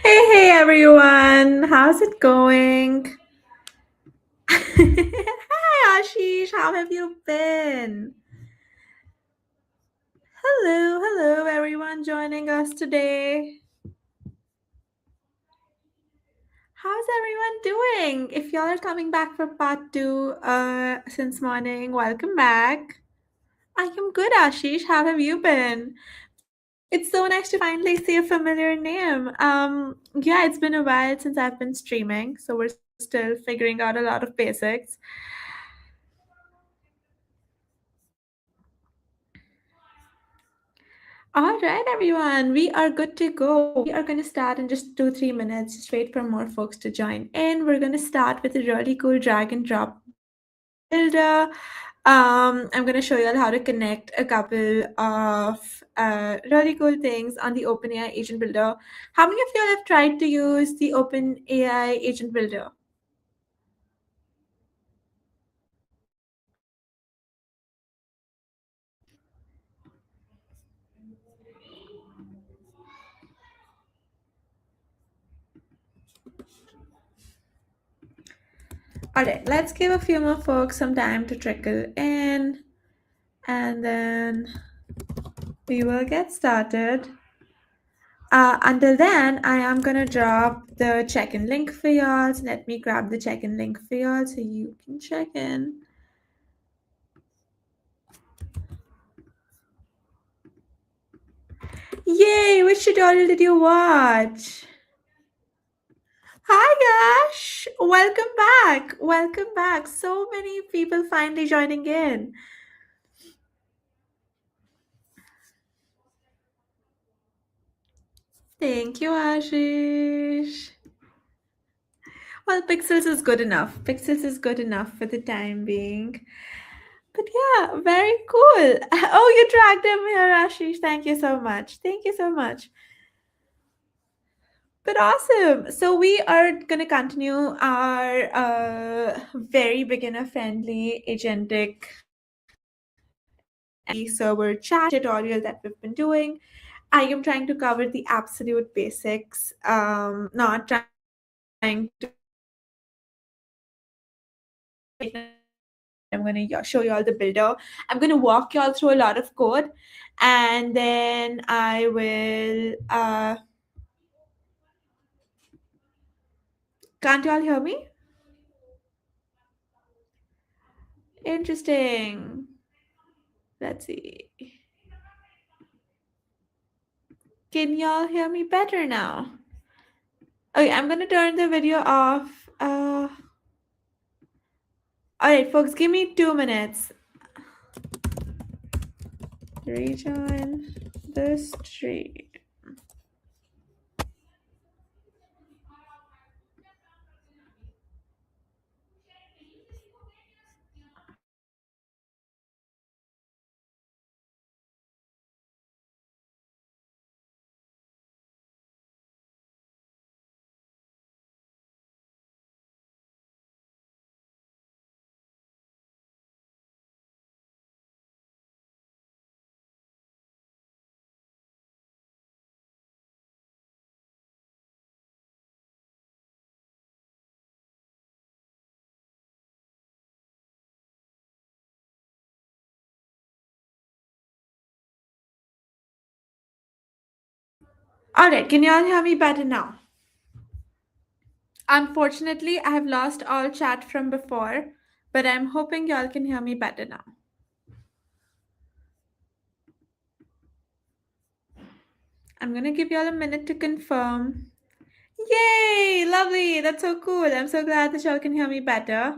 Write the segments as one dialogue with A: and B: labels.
A: Hey, everyone. How's it going? Hi, Ashish. How have you been? Hello, everyone joining us today. How's everyone doing? If y'all are coming back for part two since morning, welcome back. I am good, Ashish. How have you been? It's so nice to finally see a familiar name. Yeah, it's been a while since I've been streaming, so we're still figuring out a lot of basics. All right, everyone, we are good to go. We are going to start in just 2, 3 minutes. Just wait for more folks to join in. We're going to start with a really cool drag and drop builder. I'm going to show you all how to connect a couple of really cool things on the OpenAI Agent Builder. How many of you all have tried to use the OpenAI Agent Builder? All right, let's give a few more folks some time to trickle in, and then we will get started. Until then, I am gonna drop the check-in link for y'all. So let me grab the check-in link for y'all so you can check in. Yay! Which tutorial did you watch? Hi, Yash! Welcome back! Welcome back! So many people finally joining in. Thank you, Ashish. Well, Pixels is good enough. Pixels is good enough for the time being. But yeah, very cool. Oh, you dragged him here, Ashish. Thank you so much. Thank you so much. But awesome. So we are going to continue our very beginner friendly agentic server chat tutorial that we've been doing. I am trying to cover the absolute basics, not trying to. I'm going to show you all the builder. I'm going to walk you all through a lot of code, and then I will. Can't you all hear me? Interesting. Let's see. Can y'all hear me better now? Okay, I'm gonna turn the video off. All right, folks, give me 2 minutes. Rejoin the stream. All right, can y'all hear me better now? Unfortunately, I have lost all chat from before, but I'm hoping y'all can hear me better now. I'm gonna give y'all a minute to confirm. Yay! Lovely. That's so cool. I'm so glad that y'all can hear me better.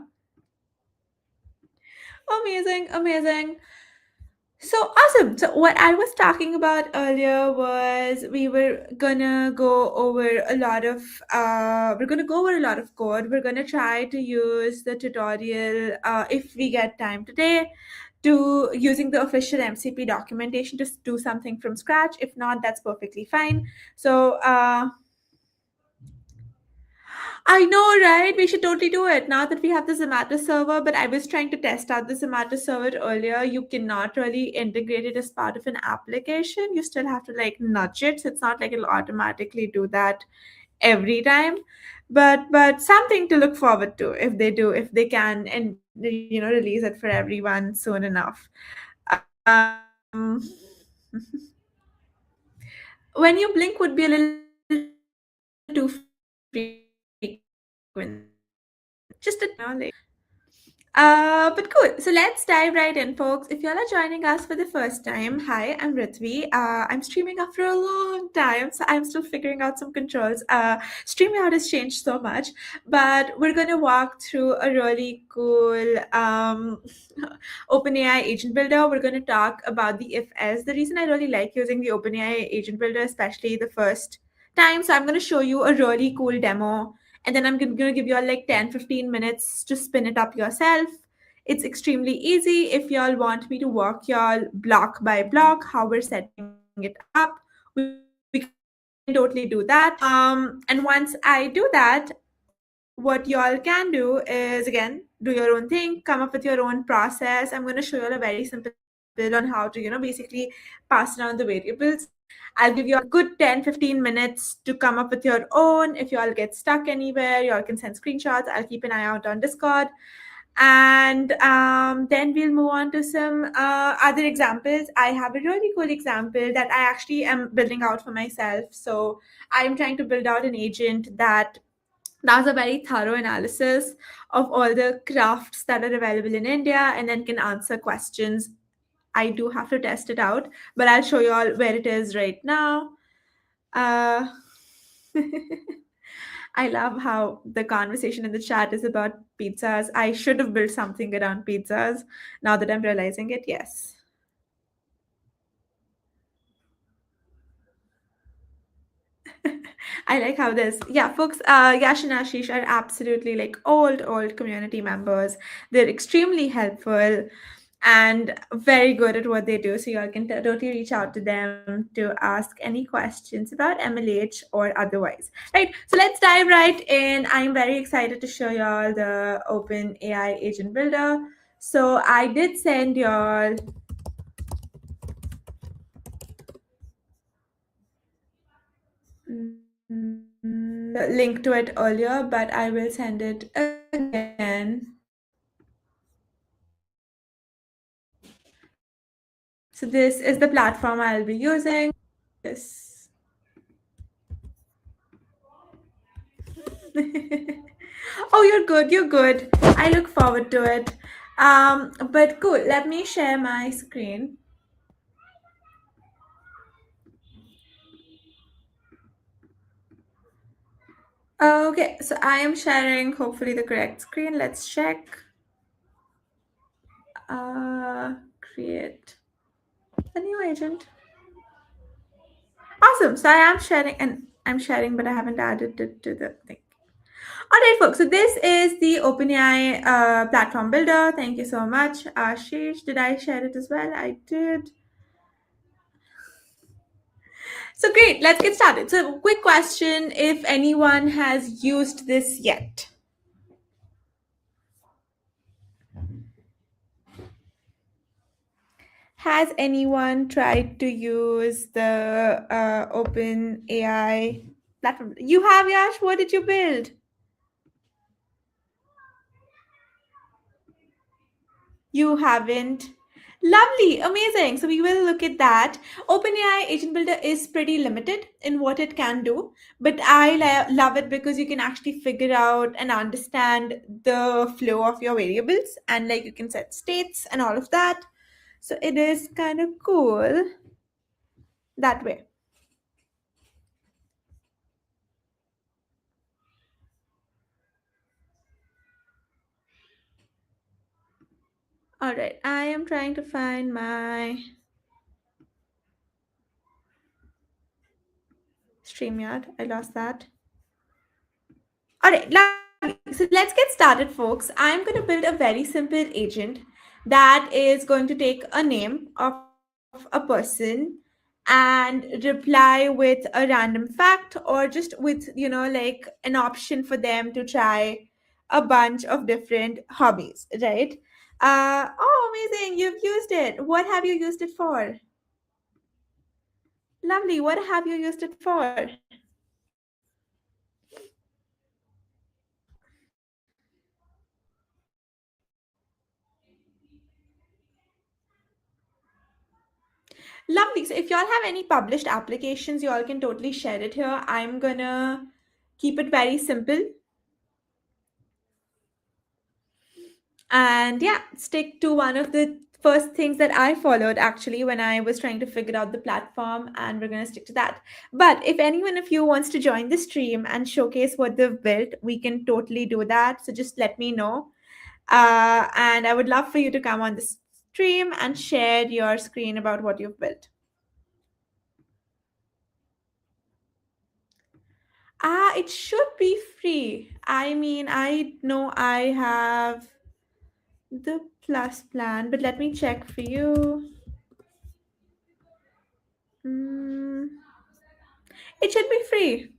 A: Amazing, amazing. So awesome. So what I was talking about earlier was we were gonna go over a lot of code. We're gonna try to use the tutorial if we get time today to using the official MCP documentation to do something from scratch. If not, that's perfectly fine. So I know, right? We should totally do it now that we have the Zomato server. But I was trying to test out the Zomato server earlier. You cannot really integrate it as part of an application. You still have to like nudge it. So it's not like it'll automatically do that every time. But something to look forward to if they do, if they can, and release it for everyone soon enough. Um, when you blink would be a little too frequent. Just a like. But cool. So let's dive right in, folks. If y'all are joining us for the first time, hi, I'm Ritvi. I'm streaming after a long time, so I'm still figuring out some controls. Streaming out has changed so much, but we're gonna walk through a really cool OpenAI agent builder. We're gonna talk about the if else. The reason I really like using the OpenAI agent builder, especially the first time, so I'm gonna show you a really cool demo and then I'm going to give you all like 10-15 minutes to spin it up yourself. It's extremely easy. If y'all want me to walk y'all block by block how we're setting it up, we can totally do that. And once I do that, what y'all can do is again do your own thing, come up with your own process. I'm going to show you all a very simple build on how to basically pass around the variables. I'll give you a good 10-15 minutes to come up with your own. If you all get stuck anywhere, you all can send screenshots. I'll keep an eye out on Discord. And then we'll move on to some other examples. I have a really cool example that I actually am building out for myself. So I'm trying to build out an agent that does a very thorough analysis of all the crafts that are available in India and then can answer questions. I do have to test it out, but I'll show you all where it is right now. Uh, I love how the conversation in the chat is about pizzas. I should have built something around pizzas now that I'm realizing it. Yes. I like how this, yeah, folks, Yash and Ashish are absolutely like old community members. They're extremely helpful and very good at what they do. So y'all can totally reach out to them to ask any questions about MLH or otherwise. Right. So let's dive right in. I'm very excited to show y'all the Open AI Agent Builder. So I did send y'all the link to it earlier, but I will send it again. So this is the platform I'll be using. This. Oh, you're good. You're good. I look forward to it. But cool. Let me share my screen. Okay, so I am sharing hopefully the correct screen. Let's check. Create a new agent. Awesome. So I am sharing, and I'm sharing, but I haven't added it to the thing. All right, folks. So this is the OpenAI platform builder. Thank you so much, Ashish. Did I share it as well? I did. So great. Let's get started. So quick question: if anyone has used this yet? Has anyone tried to use the OpenAI platform? You have, Yash. What did you build? You haven't. Lovely, amazing. So we will look at that. OpenAI Agent Builder is pretty limited in what it can do, but I love it because you can actually figure out and understand the flow of your variables and like you can set states and all of that. So it is kind of cool that way. All right, I am trying to find my StreamYard. I lost that. All right, lovely. So let's get started, folks. I'm going to build a very simple agent that is going to take a name of a person and reply with a random fact, or just with, like an option for them to try a bunch of different hobbies, right? Oh, amazing. You've used it. What have you used it for? Lovely. What have you used it for? Lovely. So if y'all have any published applications, y'all can totally share it here. I'm gonna keep it very simple and yeah, stick to one of the first things that I followed actually when I was trying to figure out the platform, and we're gonna stick to that. But if anyone of you wants to join the stream and showcase what they've built, we can totally do that. So just let me know. And I would love for you to come on the stream and share your screen about what you've built. It should be free. I mean, I know I have the plus plan, but let me check for you. Mm, it should be free.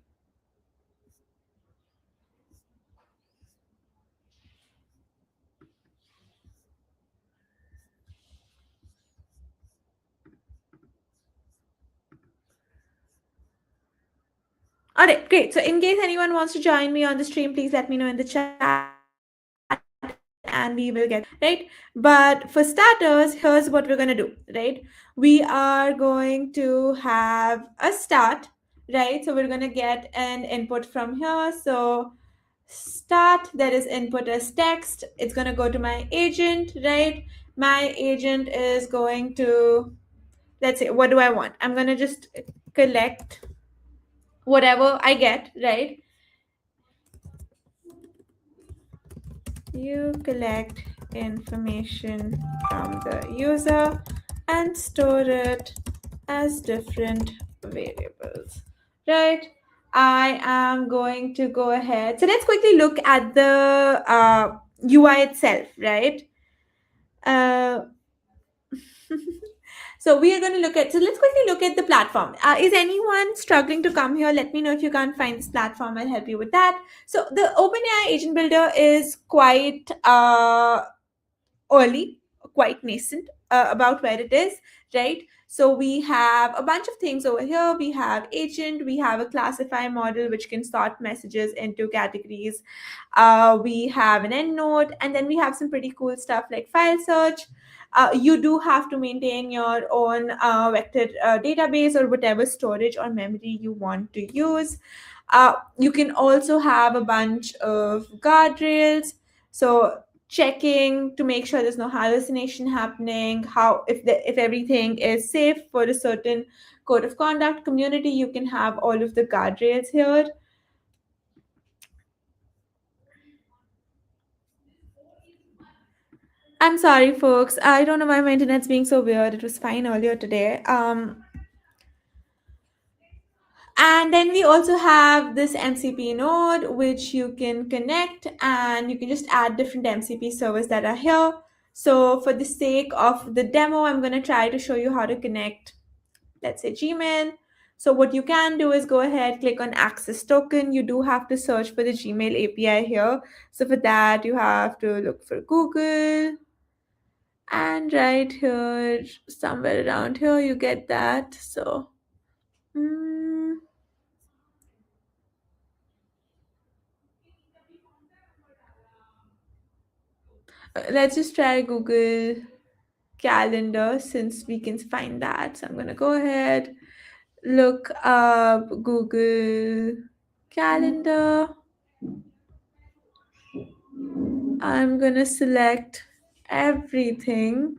A: All right, great. So, in case anyone wants to join me on the stream, please let me know in the chat and we will get right. But for starters, here's what we're gonna do, right? We are going to have a start, right? So, we're gonna get an input from here. So, start, there is input as text. It's going to go to my agent, right? My agent is going to, let's say, what do I want? I'm going to just collect whatever I get, right? You collect information from the user and store it as different variables, right? I am going to go ahead. So let's quickly look at the UI itself, right? Uh, so we are going to look at, so let's quickly look at the platform. Is anyone struggling to come here? Let me know if you can't find this platform. I'll help you with that. So the OpenAI Agent Builder is quite early, quite nascent about where it is, right? So we have a bunch of things over here. We have agent, we have a classify model which can sort messages into categories. We have an end node, and then we have some pretty cool stuff like file search. You do have to maintain your own vector database or whatever storage or memory you want to use. You can also have a bunch of guardrails. So checking to make sure there's no hallucination happening, how if everything is safe for a certain code of conduct community, you can have all of the guardrails here. I'm sorry, folks. I don't know why my internet's being so weird. It was fine earlier today. And then we also have this MCP node, which you can connect and you can just add different MCP servers that are here. So for the sake of the demo, I'm going to try to show you how to connect, let's say, Gmail. So what you can do is go ahead, click on access token. You do have to search for the Gmail API here. So for that, you have to look for Google. And right here, somewhere around here, you get that. So mm, let's just try Google Calendar since we can find that. So I'm going to go ahead, look up Google Calendar. I'm going to select everything.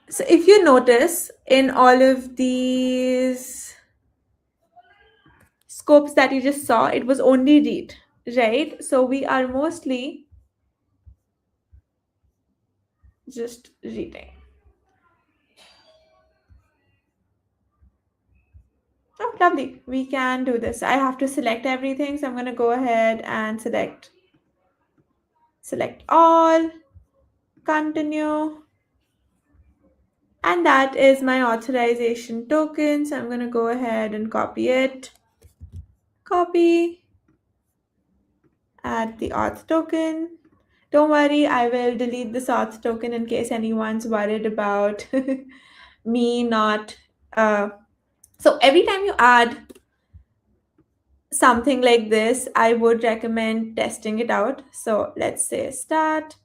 A: So if you notice in all of these scopes that you just saw, it was only read, right? So we are mostly just reading. Oh, lovely. We can do this. I have to select everything, so I'm going to go ahead and select all, continue, and that is my authorization token. So I'm going to go ahead and copy it, copy, add the auth token. Don't worry, I will delete this auth token in case anyone's worried about me not. So every time you add something like this, I would recommend testing it out. So let's say start.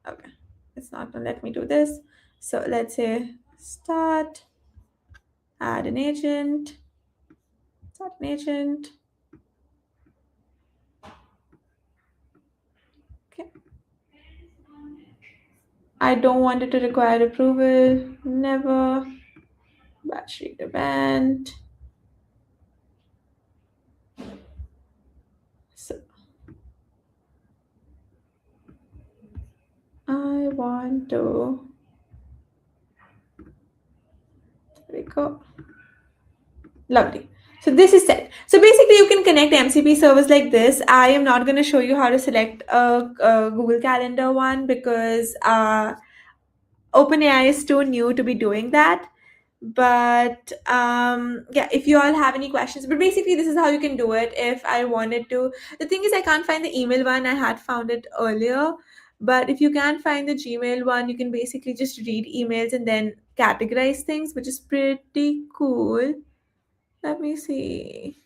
A: Okay, it's not gonna let me do this. So let's say start, add an agent, start an agent. Okay. I don't want it to require approval. Never. Battery event. So I want to. There we go. Lovely. So this is set. So basically, you can connect MCP servers like this. I am not going to show you how to select a Google Calendar one because OpenAI is too new to be doing that. But yeah, if you all have any questions, but basically, this is how you can do it. If I wanted to, the thing is, I can't find the email one. I had found it earlier. But if you can find the Gmail one, you can basically just read emails and then categorize things, which is pretty cool. Let me see.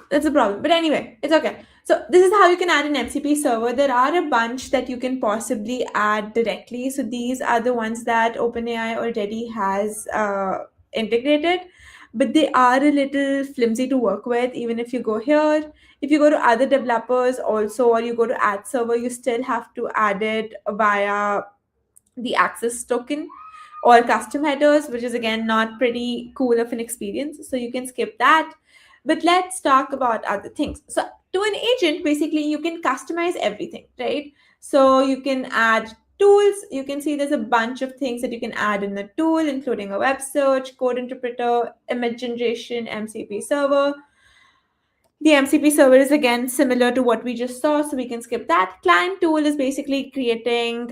A: That's a problem. But anyway, it's okay. So this is how you can add an MCP server. There are a bunch that you can possibly add directly. So these are the ones that OpenAI already has integrated, but they are a little flimsy to work with. Even if you go here, if you go to other developers also, or you go to add server, you still have to add it via the access token or custom headers, which is again not pretty cool of an experience. So you can skip that. But let's talk about other things. So to an agent, basically you can customize everything, right? So you can add tools. You can see there's a bunch of things that you can add in the tool, including a web search, code interpreter, image generation, MCP server. The MCP server is again similar to what we just saw, so we can skip that. Client tool is basically creating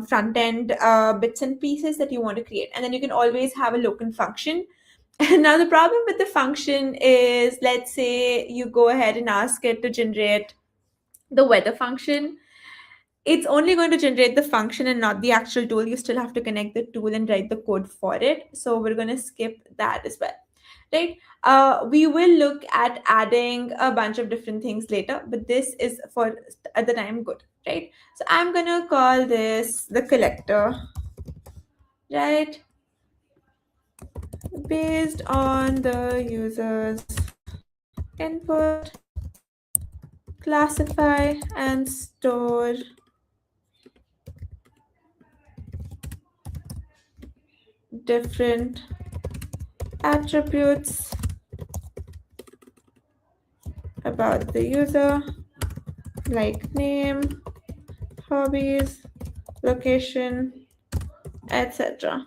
A: front end bits and pieces that you want to create, and then you can always have a local function. Now, the problem with the function is, let's say you go ahead and ask it to generate the weather function. It's only going to generate the function and not the actual tool. You still have to connect the tool and write the code for it. So we're going to skip that as well, right? We will look at adding a bunch of different things later, but this is for at the time good, right? So I'm going to call this the collector, right? Based on the user's input, classify and store different attributes about the user, like name, hobbies, location, etc.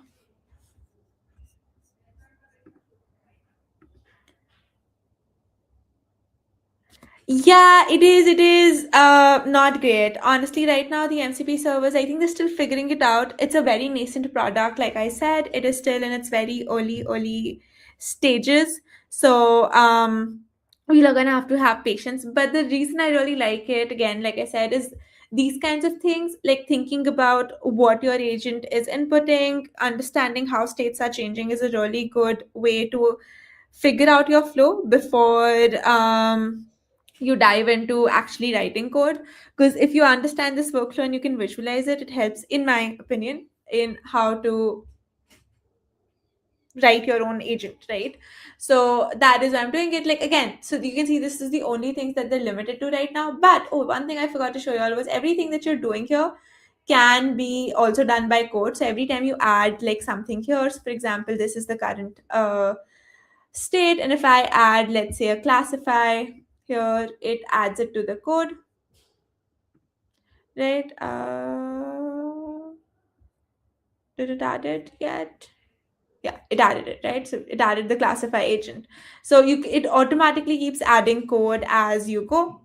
A: Yeah, it is. It is not great. Honestly, right now, the MCP servers, I think they're still figuring it out. It's a very nascent product. Like I said, it is still in its very early stages. So, we are gonna have to have patience. But the reason I really like it, again, like I said, is these kinds of things, like thinking about what your agent is inputting, understanding how states are changing is a really good way to figure out your flow before you dive into actually writing code. Because if you understand this workflow and you can visualize it, it helps, in my opinion, in how to write your own agent, right? So that is why I'm doing it. Like, again, so you can see this is the only things that they're limited to right now. But oh, one thing I forgot to show you all was everything that you're doing here can be also done by code. So every time you add like something here, so for example, this is the current state, and if I add, let's say, a classify here, it adds it to the code, right? Did it add it yet? Yeah, it added it, right? So it added the classify agent. So it automatically keeps adding code as you go,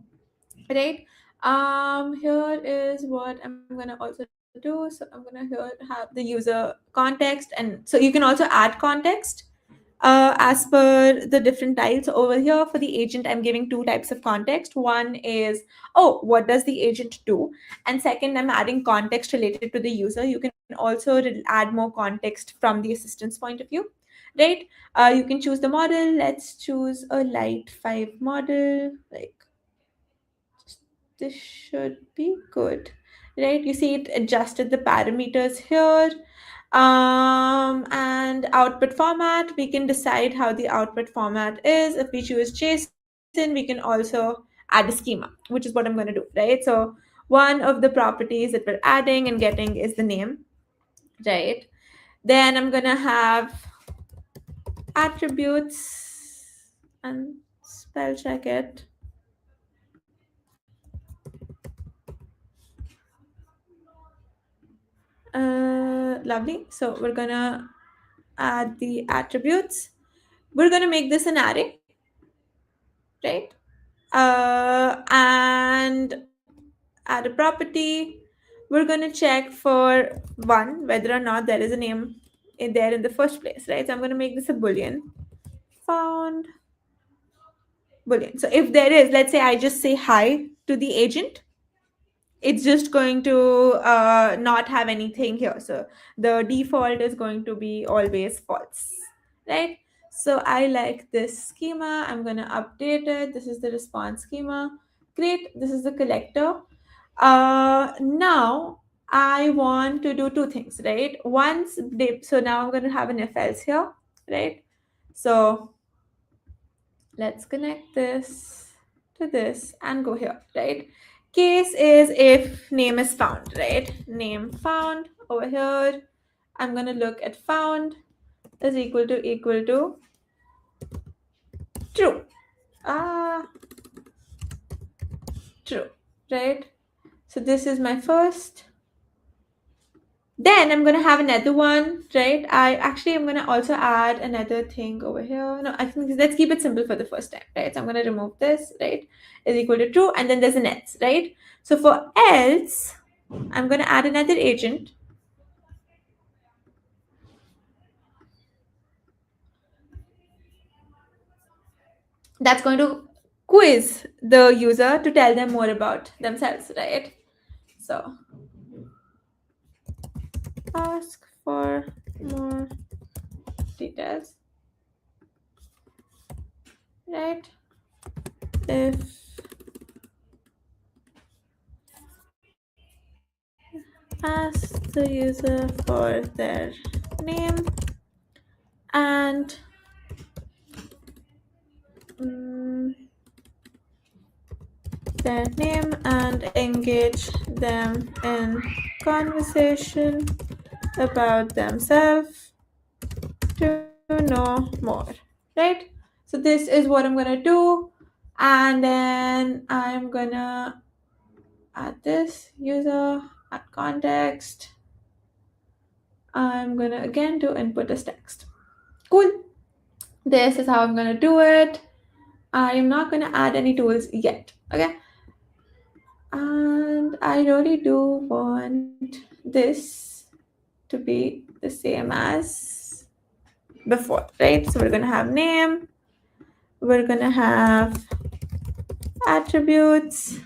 A: right? Here is what I'm gonna also do. So I'm gonna here have the user context, and so you can also add context as per the different types. Over here for the agent, I'm giving two types of context. One is, oh, what does the agent do? And second, I'm adding context related to the user. You can also add more context from the assistant's point of view, right? You can choose the model. Let's choose a light 5 model. Like, this should be good, right? You see it adjusted the parameters here. And output format, we can decide how the output format is. If we choose JSON, we can also add a schema, which is what I'm going to do, right? So one of the properties that we're adding and getting is the name, right? Then I'm going to have attributes and spell check it. Lovely. So we're gonna add the attributes. We're gonna make this an array, right? And add a property. We're gonna check for one whether or not there is a name in there in the first place, right? So I'm gonna make this a boolean. Found boolean. So if there is, let's say I just say hi to the agent, it's just going to not have anything here. So the default is going to be always false, right? So I like this schema. I'm going to update it. This is the response schema. Great. This is the collector. Now I want to do two things, right? So now I'm going to have an if else here, right? So let's connect this to this and go here, right? Case is if name is found, right? Name found over here. I'm going to look at found is equal to true. True, right? So this is my first. Then I'm going to have another one, right? I'm going to also add another thing over here. No, I think let's keep it simple for the first time, right? So I'm going to remove this, right? Is equal to true, and then there's an else, right? So for else, I'm going to add another agent. That's going to quiz the user to tell them more about themselves, right? So ask for more details, right? If ask the user for their name and engage them in conversation about themselves to know more, right? So this is what I'm gonna do, and then I'm gonna add this user, add context. I'm gonna again do input as text. Cool. This is how I'm gonna do it. I am not gonna add any tools yet, okay? And I really do want this to be the same as before, right? So we're gonna have name, we're gonna have attributes,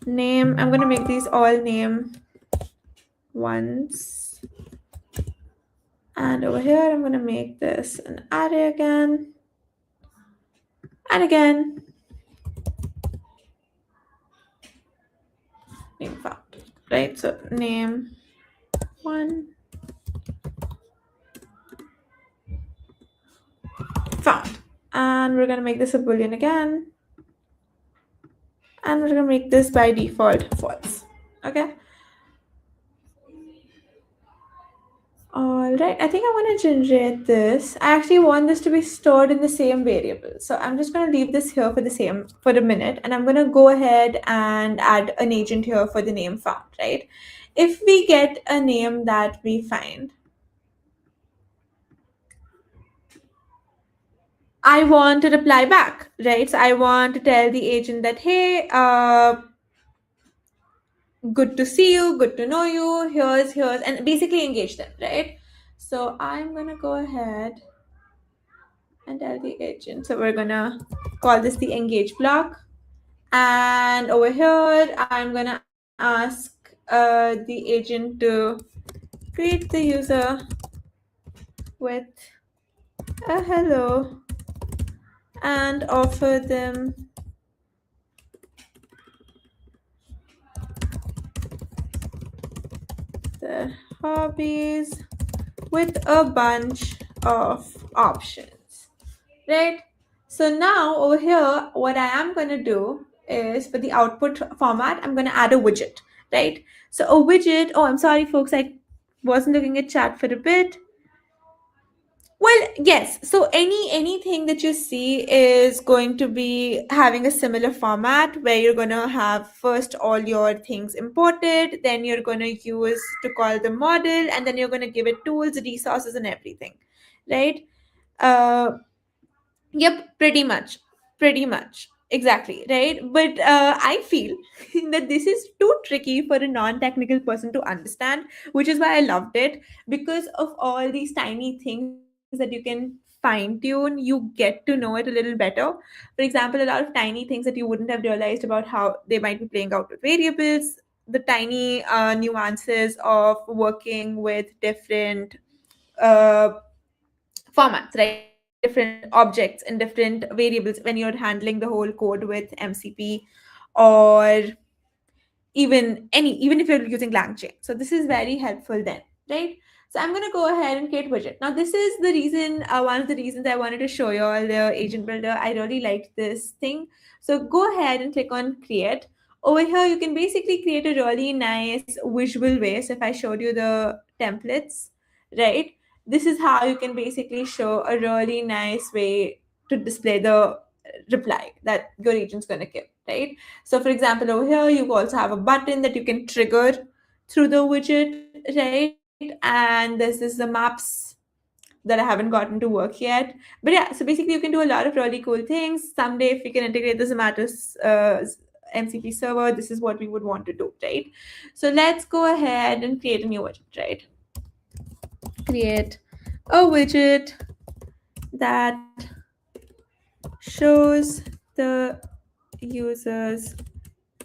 A: name. I'm gonna make these all name ones. And over here, I'm gonna make this an array again. And again, name found, right? So name one found. And we're gonna make this a boolean again. And we're gonna make this by default false, okay? All right, I think I want to generate this. I actually want this to be stored in the same variable. So I'm just going to leave this here for a minute, and I'm going to go ahead and add an agent here for the name found, right? If we get a name that we find, I want to reply back, right? So I want to tell the agent that, hey, good to see you, good to know you, here's, and basically engage them, right? So I'm gonna go ahead and tell the agent. So we're gonna call this the engage block. And over here, I'm gonna ask the agent to greet the user with a hello and offer them their hobbies with a bunch of options, right? So now over here, what I am going to do is for the output format, I'm going to add a widget, right? So a widget, oh, I'm sorry, folks, I wasn't looking at chat for a bit. Well, yes. So anything that you see is going to be having a similar format where you're going to have first all your things imported, then you're going to use to call the model, and then you're going to give it tools, resources, and everything, right? Uh, Yep, pretty much. Pretty much. Exactly, right? But I feel that this is too tricky for a non technical person to understand, which is why I loved it because of all these tiny things that you can fine tune, you get to know it a little better. For example, a lot of tiny things that you wouldn't have realized about how they might be playing out with variables, the tiny nuances of working with different uh, formats, right? Different objects and different variables when you're handling the whole code with MCP or even if you're using LangChain. So this is very helpful then, right? So I'm going to go ahead and create widget. Now this is the reason, one of the reasons I wanted to show you all the agent builder. I really liked this thing. So go ahead and click on create. Over here, you can basically create a really nice visual way. So if I showed you the templates, right? This is how you can basically show a really nice way to display the reply that your agent's going to give, right? So for example, over here, you also have a button that you can trigger through the widget, right? And this is the maps that I haven't gotten to work yet. But yeah, so basically you can do a lot of really cool things. Someday if we can integrate the Zomato MCP server, this is what we would want to do, right? So let's go ahead and create a new widget, right? Create a widget that shows the user's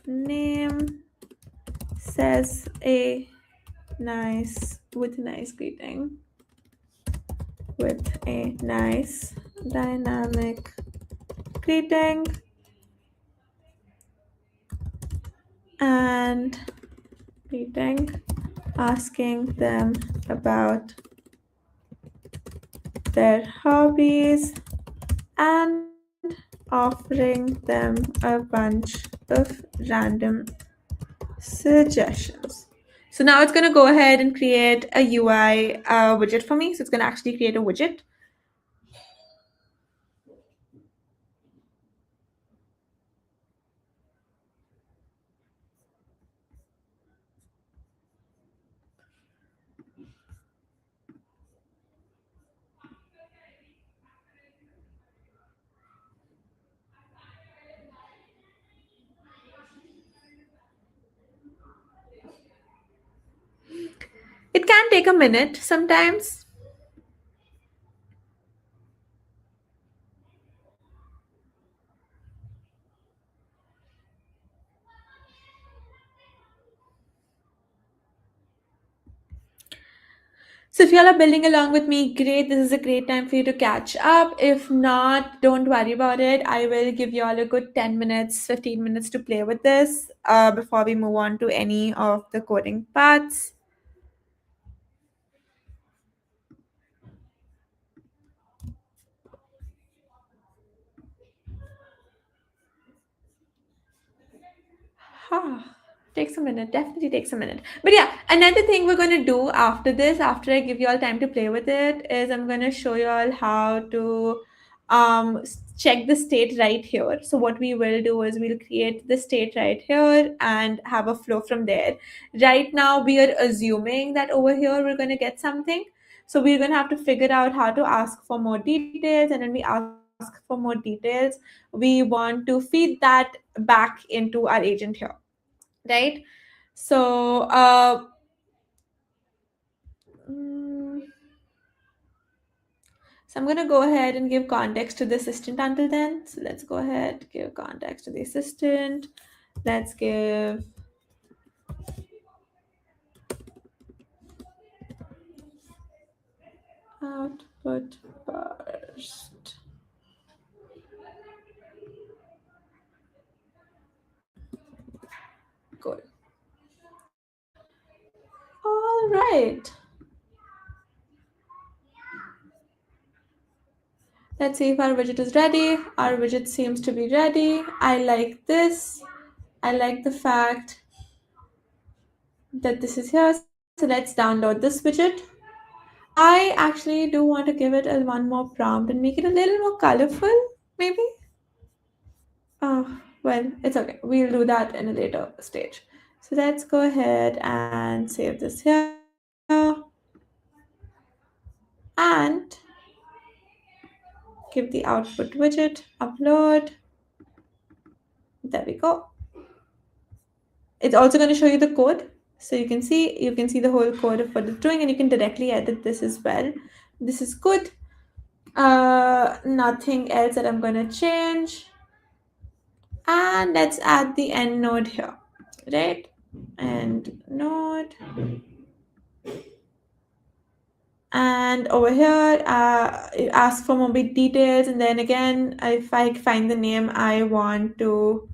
A: name, says a nice greeting with a nice dynamic greeting and greeting asking them about their hobbies and offering them a bunch of random suggestions. So now it's going to go ahead and create a UI widget for me. So it's going to actually create a widget. It can take a minute sometimes. So if you all are building along with me, great. This is a great time for you to catch up. If not, don't worry about it. I will give you all a good 10 minutes, 15 minutes to play with this before we move on to any of the coding parts. Huh. Takes a minute, definitely takes a minute. But yeah, another thing we're going to do after this, after I give you all time to play with it, is I'm going to show you all how to check the state right here. So what we will do is we'll create the state right here and have a flow from there. Right now we are assuming that over here we're going to get something. So we're going to have to figure out how to ask for more details, and when we ask for more details, we want to feed that back into our agent here, right? So, mm, so I'm going to go ahead and give context to the assistant until then. So let's go ahead, give context to the assistant. Let's give output burst. Cool. All right. Let's see if our widget is ready. Our widget seems to be ready. I like this. I like the fact that this is here. So let's download this widget. I actually do want to give it a one more prompt and make it a little more colorful, maybe. Oh, well, it's okay. We'll do that in a later stage. So let's go ahead and save this here. And give the output widget, upload. There we go. It's also going to show you the code. So you can see the whole code of what it's doing, and you can directly edit this as well. This is good. Nothing else that I'm going to change. And let's add the end node here, right? End node. And over here, ask for more bit details, and then again, if I find the name I want to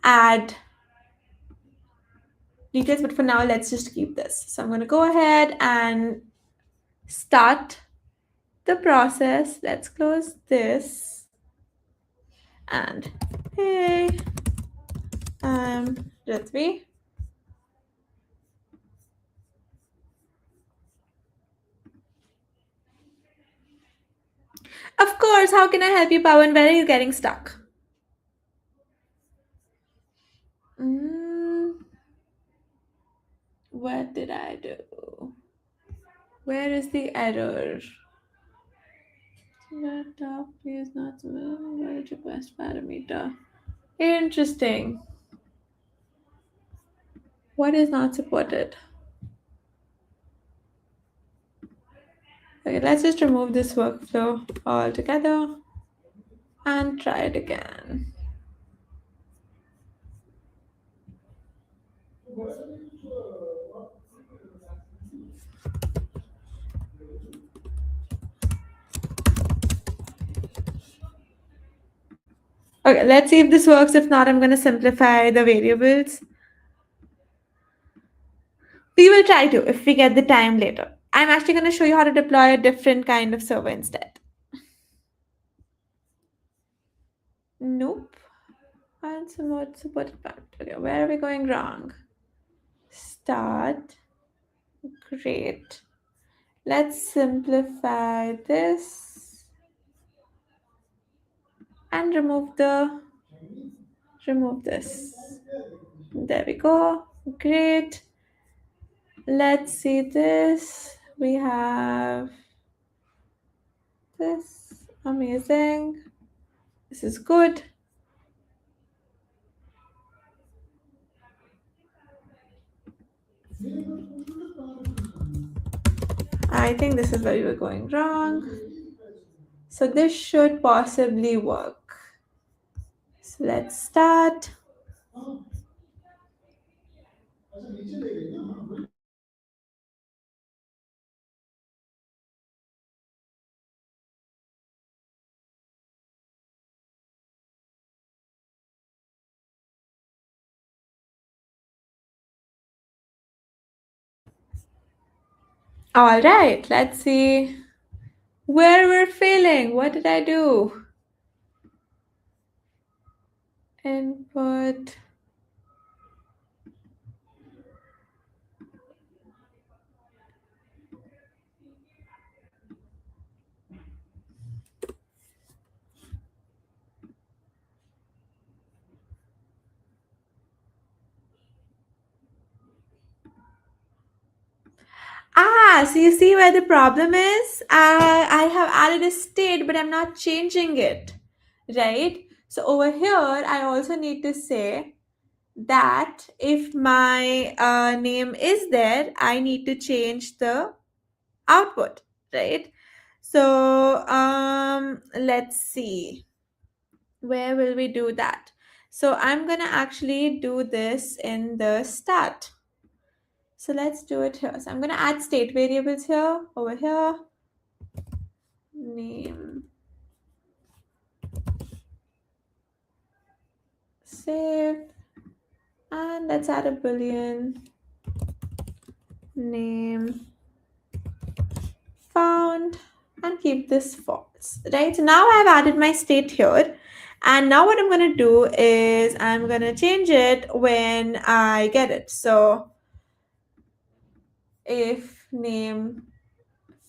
A: add details, but for now, let's just keep this. So I'm going to go ahead and start the process. Let's close this. And hey, I'm Rithvi. Of course, how can I help you, Pawan? Where are you getting stuck? What did I do? Where is the error? Laptop is not valid request parameter. Interesting. What is not supported? Okay, let's just remove this workflow altogether and try it again. Okay, let's see if this works. If not, I'm going to simplify the variables. We will try to if we get the time later. I'm actually going to show you how to deploy a different kind of server instead. Nope. And supported part. Okay, where are we going wrong? Start. Great. Let's simplify this and remove this. There we go. Great. Let's see this. We have this. Amazing. This is good. I think this is where we were going wrong. So this should possibly work. So let's start. All right, let's see where we're failing. What did I do? Input. So you see where the problem is? I have added a state, but I'm not changing it, right? So over here, I also need to say that if my name is there, I need to change the output, right? So let's see, where will we do that? So I'm gonna actually do this in the start. So let's do it here. So I'm gonna add state variables here, over here, name, save, and let's add a boolean, name found, and keep this false, right? So now I've added my state here. And now what I'm going to do is I'm going to change it when I get it. So if name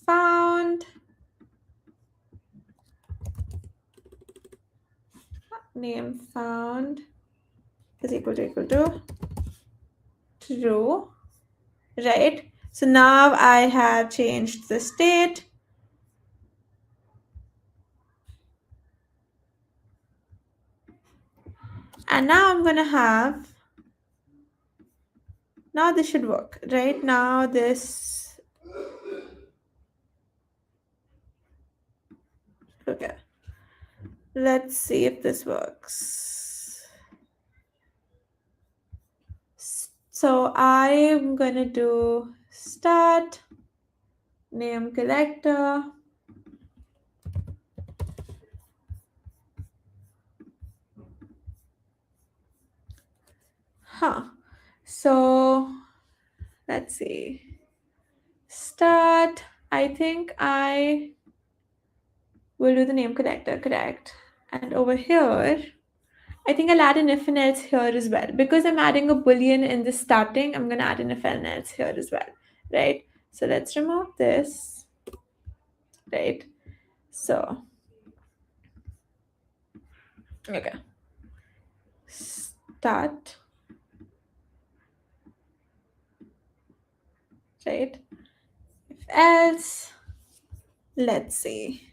A: found, is equal to true, right? So now I have changed the state. And now I'm going to have, now this should work, right? Now this, okay. Let's see if this works. So I'm gonna do start, name collector, so let's see, start, I think I will do the name collector, correct? And over here, I think I'll add an if and else here as well. Because I'm adding a boolean in the starting, I'm gonna add an if and else here as well, right? So let's remove this, right? So, okay. Start, right? If else, let's see.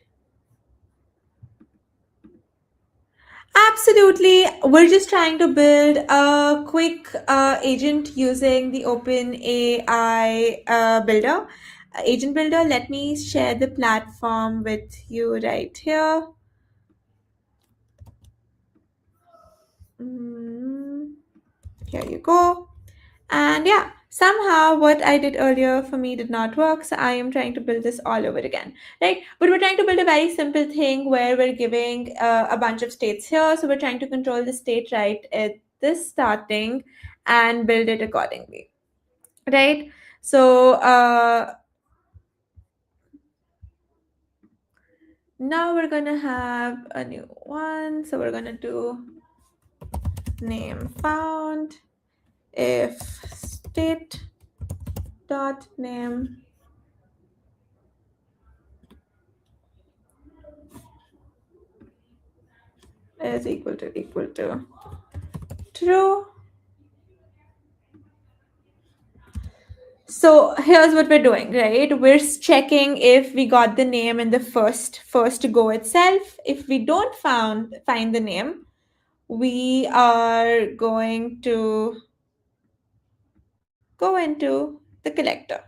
A: Absolutely. We're just trying to build a quick agent using the OpenAI builder, agent builder. Let me share the platform with you right here. Here you go. And yeah, somehow what I did earlier for me did not work. So I am trying to build this all over again, right? But we're trying to build a very simple thing where we're giving a bunch of states here. So we're trying to control the state right at this starting and build it accordingly, right? So now we're gonna have a new one. So we're gonna do name found if state dot name is equal to true. So here's what we're doing, right? We're checking if we got the name in the first go itself. If we don't find the name, we are going to go into the collector,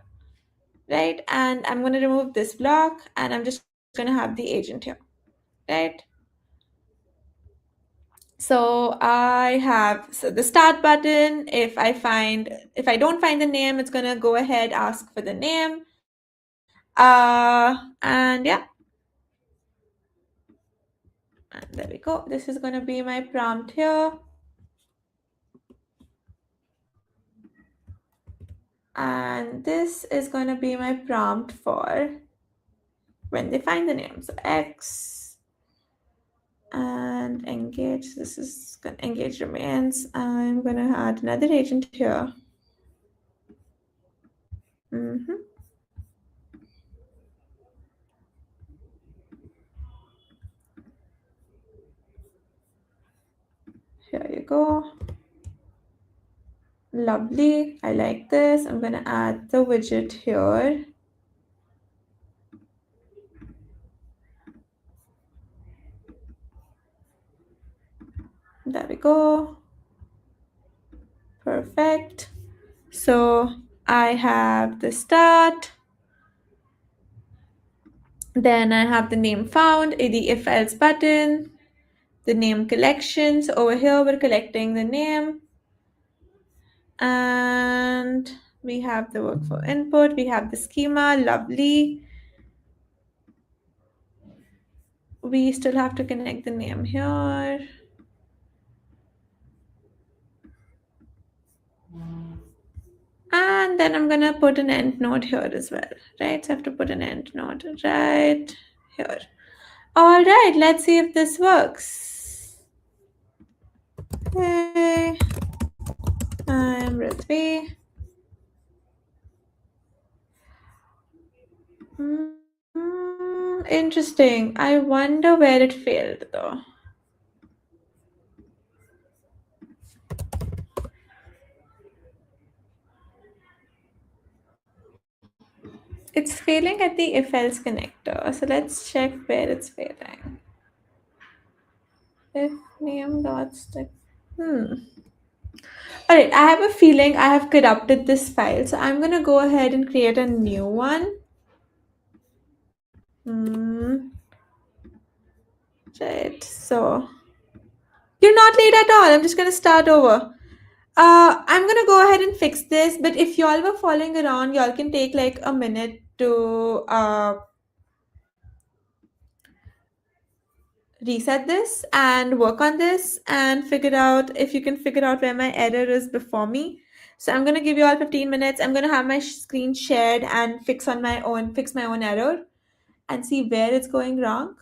A: right? And I'm going to remove this block and I'm just going to have the agent here, right? So I have the start button. If I don't find the name, it's going to go ahead, ask for the name. And yeah, and there we go. This is going to be my prompt here. And this is going to be my prompt for when they find the name. So X and engage. This is engage remains. I'm going to add another agent here. Here you go. Lovely. I like this. I'm gonna add the widget here. There we go. Perfect. So I have the start. Then I have the name found, the if else button, the name collection. So over here we're collecting the name. And we have the workflow input. We have the schema. Lovely. We still have to connect the name here. And then I'm gonna put an end node here as well, right? So I have to put an end node right here. All right, let's see if this works. Hey, I'm Rithvi. Interesting. I wonder where it failed though. It's failing at the if else connector. So let's check where it's failing. If name dot stick. All right, I have a feeling I have corrupted this file. So I'm going to go ahead and create a new one. Right, so you're not late at all. I'm just going to start over. I'm going to go ahead and fix this. But if y'all were following around, y'all can take like a minute to reset this and work on this and figure out if you can figure out where my error is before me. So I'm going to give you all 15 minutes. I'm going to have my screen shared and fix my own error and see where it's going wrong.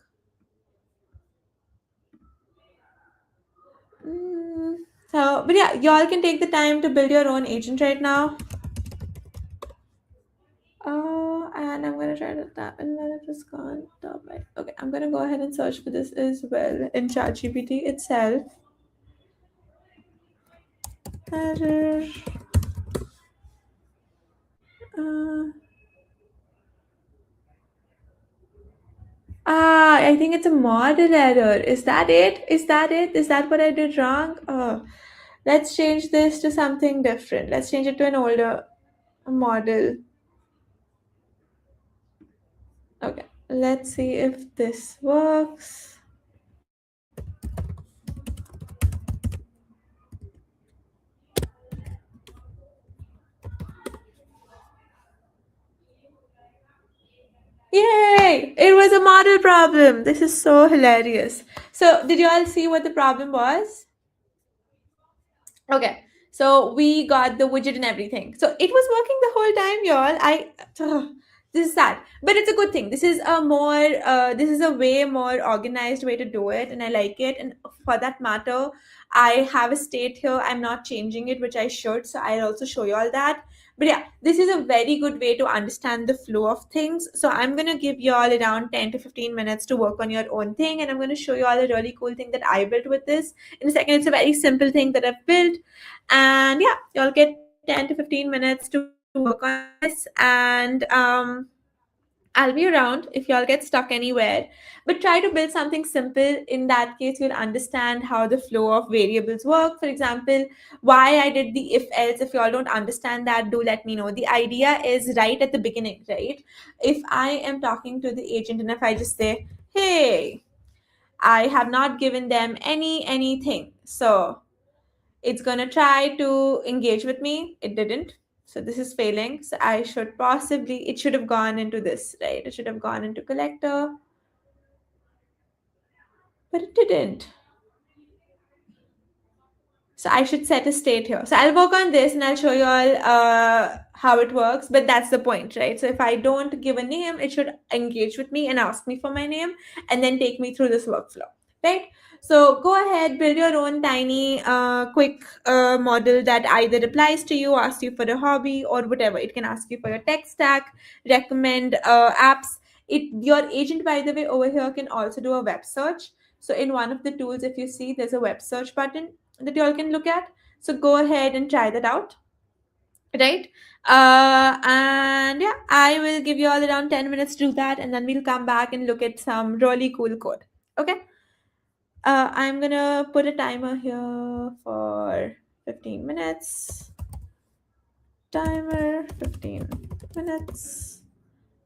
A: But yeah, y'all can take the time to build your own agent right now. And I'm gonna try to tap and then it was gone. Top right. Okay, I'm gonna go ahead and search for this as well in ChatGPT itself. Error. I think it's a model error. Is that it? Is that it? Is that what I did wrong? Let's change this to something different. Let's change it to an older model. Okay, let's see if this works. Yay! It was a model problem. This is so hilarious. So, did you all see what the problem was? Okay, so we got the widget and everything. So it was working the whole time, y'all. This is sad, but it's a good thing. This is a way more organized way to do it, and I like it. And for that matter, I have a state here. I'm not changing it, which I should. So I'll also show you all that. But yeah, this is a very good way to understand the flow of things. So I'm gonna give you all around 10 to 15 minutes to work on your own thing, and I'm gonna show you all a really cool thing that I built with this in a second. It's a very simple thing that I've built, and yeah, you'll get 10 to 15 minutes to work on this, and I'll be around if y'all get stuck anywhere. But try to build something simple. In that case, you'll understand how the flow of variables work. For example, why I did the if else. If y'all don't understand that, do let me know. The idea is right at the beginning, right? If I am talking to the agent and if I just say, hey, I have not given them anything. So it's going to try to engage with me. It didn't. So this is failing. So it should have gone into this, right? It should have gone into collector, but it didn't. So I should set a state here. So I'll work on this and I'll show you all how it works. But that's the point, right? So if I don't give a name, it should engage with me and ask me for my name and then take me through this workflow, right? So go ahead, build your own tiny, quick model that either applies to you, asks you for a hobby or whatever. It can ask you for your tech stack, recommend apps. Your agent, by the way, over here can also do a web search. So in one of the tools, if you see, there's a web search button that you all can look at. So go ahead and try that out, right? And yeah, I will give you all around 10 minutes to do that, and then we'll come back and look at some really cool code. Okay. I'm gonna put a timer here for 15 minutes. Timer 15 minutes.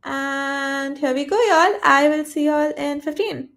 A: And here we go, y'all. I will see y'all in 15.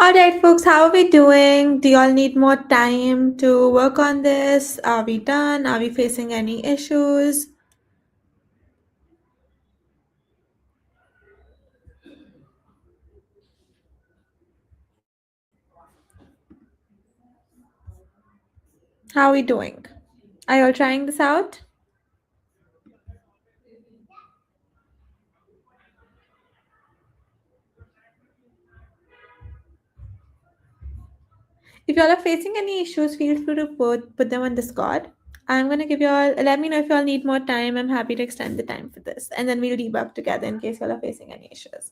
A: All right, folks, how are we doing? Do y'all need more time to work on this? Are we done? Are we facing any issues? How are we doing? Are y'all trying this out? If y'all are facing any issues, feel free to put them on Discord. I'm gonna give y'all, let me know if y'all need more time. I'm happy to extend the time for this. And then we'll debug together in case y'all are facing any issues.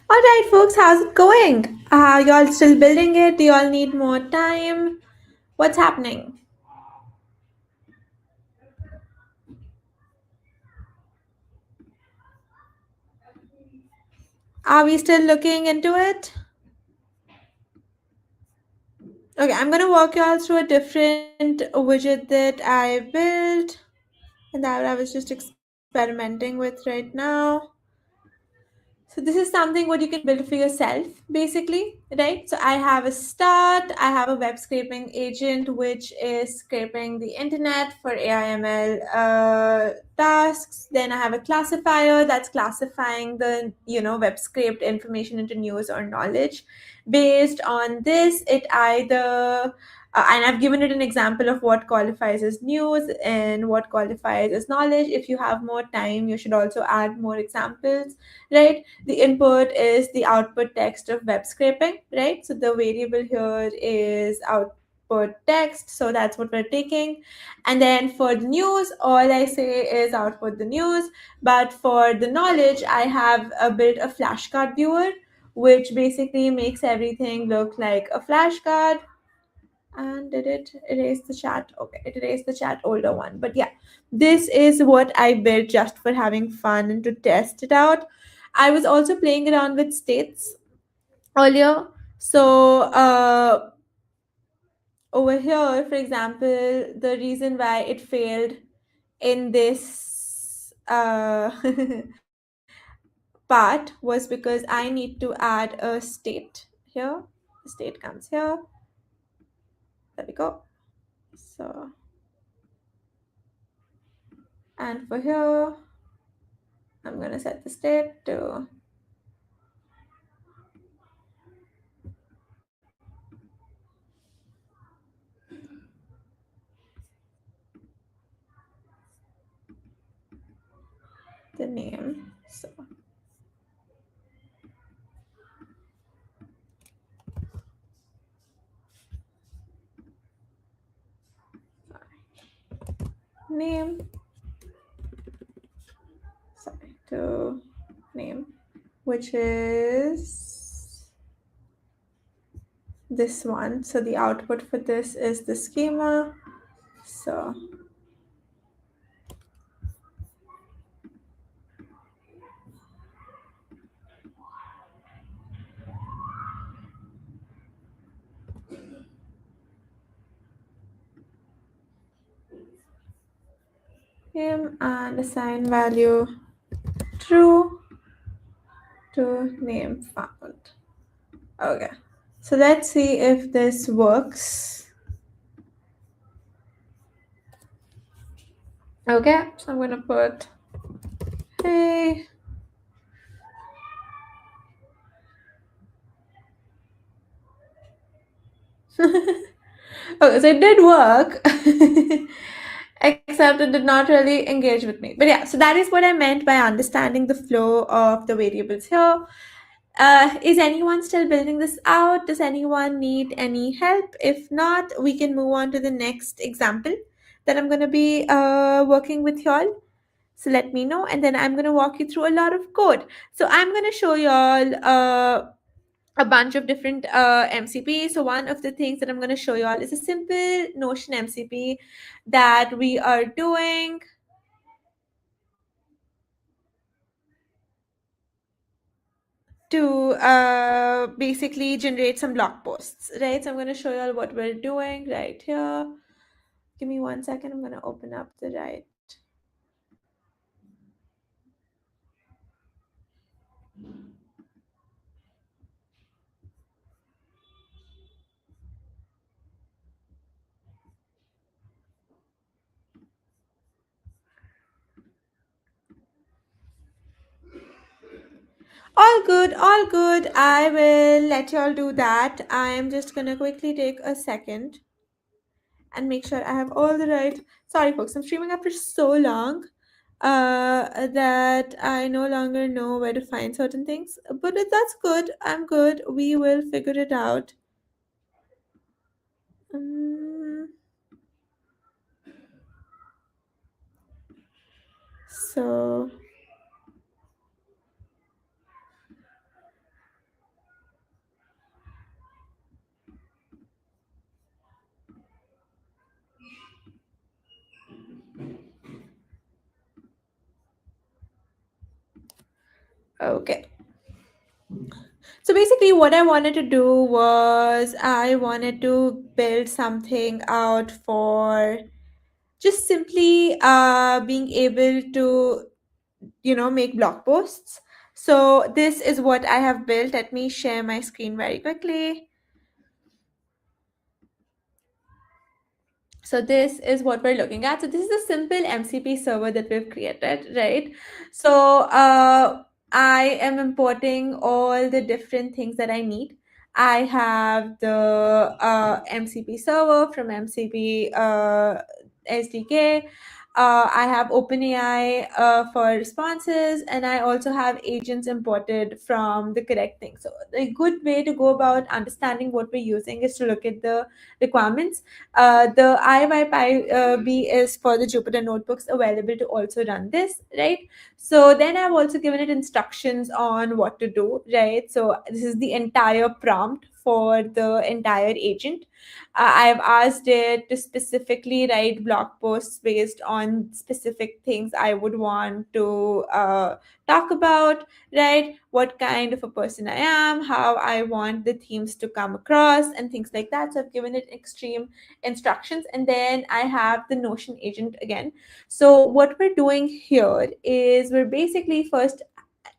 A: All right, folks, how's it going? Y'all still building it? Do y'all need more time? What's happening? Are we still looking into it? Okay, I'm gonna walk y'all through a different widget that I built and that I was just experimenting with right now. So this is something what you can build for yourself, basically, right? So I have a start, I have a web scraping agent, which is scraping the internet for AIML tasks. Then I have a classifier that's classifying the, web scraped information into news or knowledge. Based on this, it either and I've given it an example of what qualifies as news and what qualifies as knowledge. If you have more time, you should also add more examples, right? The input is the output text of web scraping, right? So the variable here is output text, so that's what we're taking. And then for the news, all I say is output the news. But for the knowledge, I have built a flashcard viewer, which basically makes everything look like a flashcard. And did it erase the chat? Okay, it erased the chat older one. But yeah, this is what I built just for having fun and to test it out. I was also playing around with states earlier. So over here, for example, the reason why it failed in this part was because I need to add a state here. The state comes here. There we go. So, and for here, I'm going to set the state to the name. So, name, sorry, to name, which is this one. So the output for this is the schema. So name and assign value true to name found. Okay. So let's see if this works. Okay, so I'm gonna put hey. Okay, so it did work, except it did not really engage with me. But yeah, so that is what I meant by understanding the flow of the variables here. Is anyone still building this out? Does anyone need any help? If not, we can move on to the next example that I'm going to be working with y'all. So let me know, and then I'm going to walk you through a lot of code. So I'm going to show y'all a bunch of different MCP. So one of the things that I'm going to show y'all is a simple Notion MCP that we are doing to basically generate some blog posts, right? So I'm going to show you all what we're doing right here. Give me 1 second. I'm going to open up the right. All good, all good. I will let y'all do that. I'm just going to quickly take a second and make sure I have all the right. Sorry, folks, I'm streaming after so long that I no longer know where to find certain things. But that's good. I'm good. We will figure it out. Um, so Okay. So basically, what I wanted to do was I wanted to build something out for just simply being able to, make blog posts. So this is what I have built. Let me share my screen very quickly. So this is what we're looking at. So this is a simple MCP server that we've created, right? So I am importing all the different things that I need. I have the MCP server from MCP SDK. I have OpenAI for responses, and I also have agents imported from the correct thing. So a good way to go about understanding what we're using is to look at the requirements. The IYPyB is for the Jupyter notebooks available to also run this, right? So then I've also given it instructions on what to do, right? So this is the entire prompt for the entire agent. I've asked it to specifically write blog posts based on specific things I would want to talk about, right? What kind of a person I am, how I want the themes to come across, and things like that. So I've given it extreme instructions, and then I have the Notion agent again. So what we're doing here is we're basically first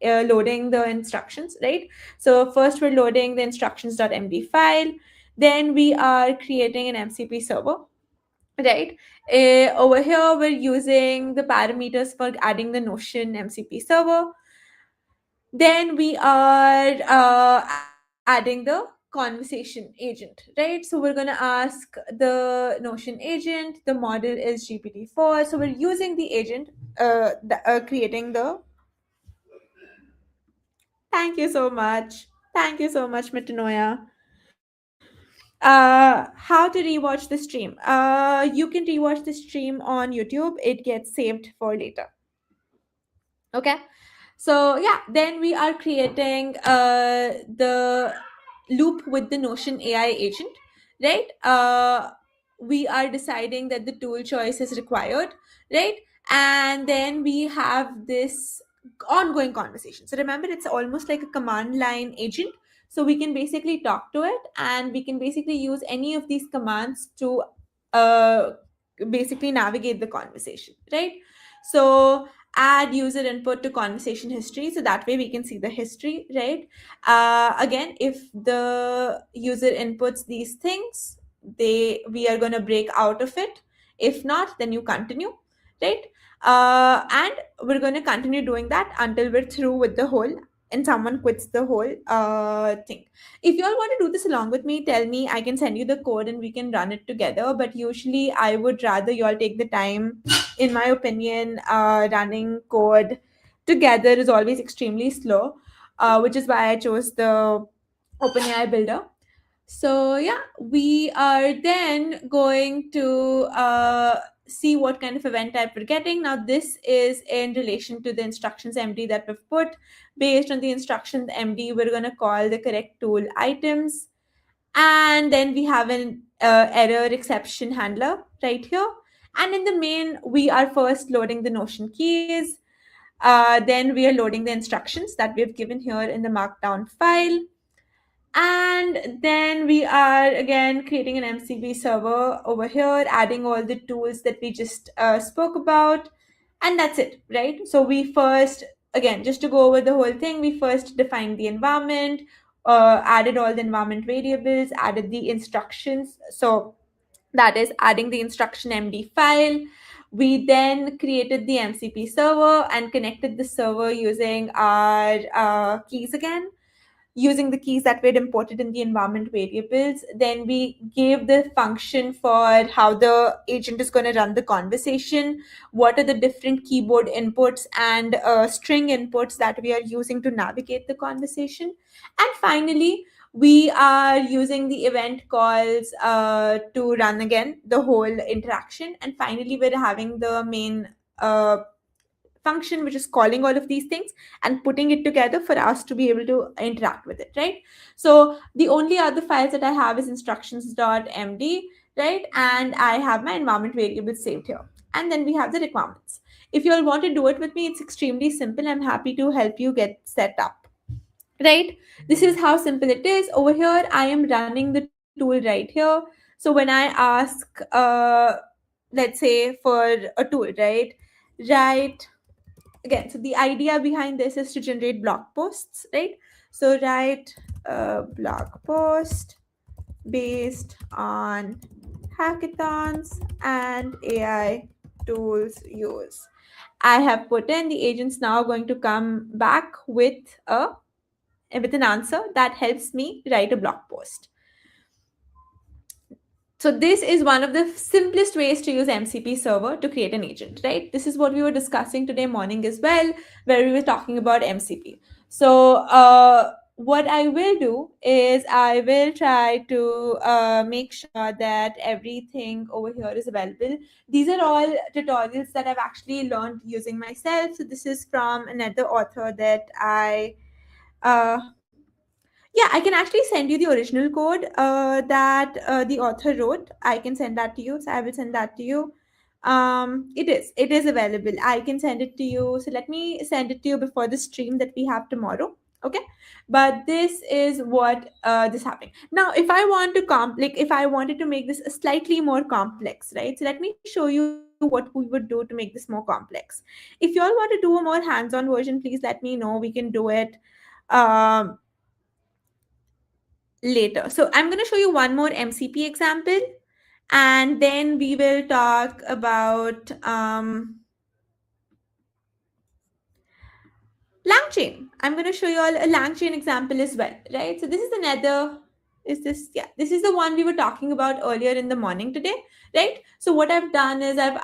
A: loading the instructions, right? So first we're loading the instructions.md file, then we are creating an MCP server, right? Over here we're using the parameters for adding the Notion MCP server. Then we are adding the conversation agent, right? So we're going to ask the Notion agent. The model is GPT-4. So we're using the agent, creating the. Thank you so much. Thank you so much, Metanoia. How to rewatch the stream? You can rewatch the stream on YouTube. It gets saved for later. Okay. So yeah, then we are creating the loop with the Notion AI agent, right? We are deciding that the tool choice is required, right? And then we have this ongoing conversation. So remember, it's almost like a command line agent. So we can basically talk to it, and we can basically use any of these commands to uh, basically navigate the conversation, right? So add user input to conversation history, so that way we can see the history, right? Again, if the user inputs these things, we are going to break out of it. If not, then you continue, right? And we're going to continue doing that until we're through with the whole, and someone quits the whole thing. If you all want to do this along with me, tell me. I can send you the code and we can run it together, but usually I would rather you all take the time. In my opinion, running code together is always extremely slow, which is why I chose the OpenAI builder. So yeah, we are then going to see what kind of event type we're getting. Now this is in relation to the instructions MD that we've put. Based on the instructions MD, we're going to call the correct tool items. And then we have an error exception handler right here. And in the main, we are first loading the Notion keys. Then we are loading the instructions that we have given here in the markdown file. And then we are again creating an MCP server over here, adding all the tools that we just spoke about. And that's it, right? So we first, again, just to go over the whole thing, we first defined the environment, added all the environment variables, added the instructions. So that is adding the instruction MD file. We then created the MCP server and connected the server using our keys again, using the keys that we had imported in the environment variables. Then we gave the function for how the agent is going to run the conversation, what are the different keyboard inputs and string inputs that we are using to navigate the conversation. And finally, we are using the event calls to run again the whole interaction. And finally, we're having the main function which is calling all of these things and putting it together for us to be able to interact with it, right? So the only other files that I have is instructions.md, right? And I have my environment variables saved here. And then we have the requirements. If you all want to do it with me, it's extremely simple. I'm happy to help you get set up. Right? This is how simple it is. Over here, I am running the tool right here. So when I ask, let's say for a tool, right? Write again. So the idea behind this is to generate blog posts, right? So write a blog post based on hackathons and AI tools use. I have put in, the agent's now going to come back with an answer that helps me write a blog post. So this is one of the simplest ways to use MCP server to create an agent, right? This is what we were discussing today morning as well, where we were talking about MCP. So what I will do is I will try to make sure that everything over here is available. These are all tutorials that I've actually learned using myself. So this is from another author that uh, yeah, I can actually send you the original code that the author wrote. I can send that to you. So I will send that to you. It is available. I can send it to you. So let me send it to you before the stream that we have tomorrow. Okay, but this is what this happening now. If I want to if I wanted to make this slightly more complex, right? So let me show you what we would do to make this more complex. If you all want to do a more hands-on version, please let me know. We can do it. Um, Later. So I'm going to show you one more MCP example, and then we will talk about LangChain. I'm going to show you all a LangChain example as well, right? So this is another, this is the one we were talking about earlier in the morning today, right? So what I've done is I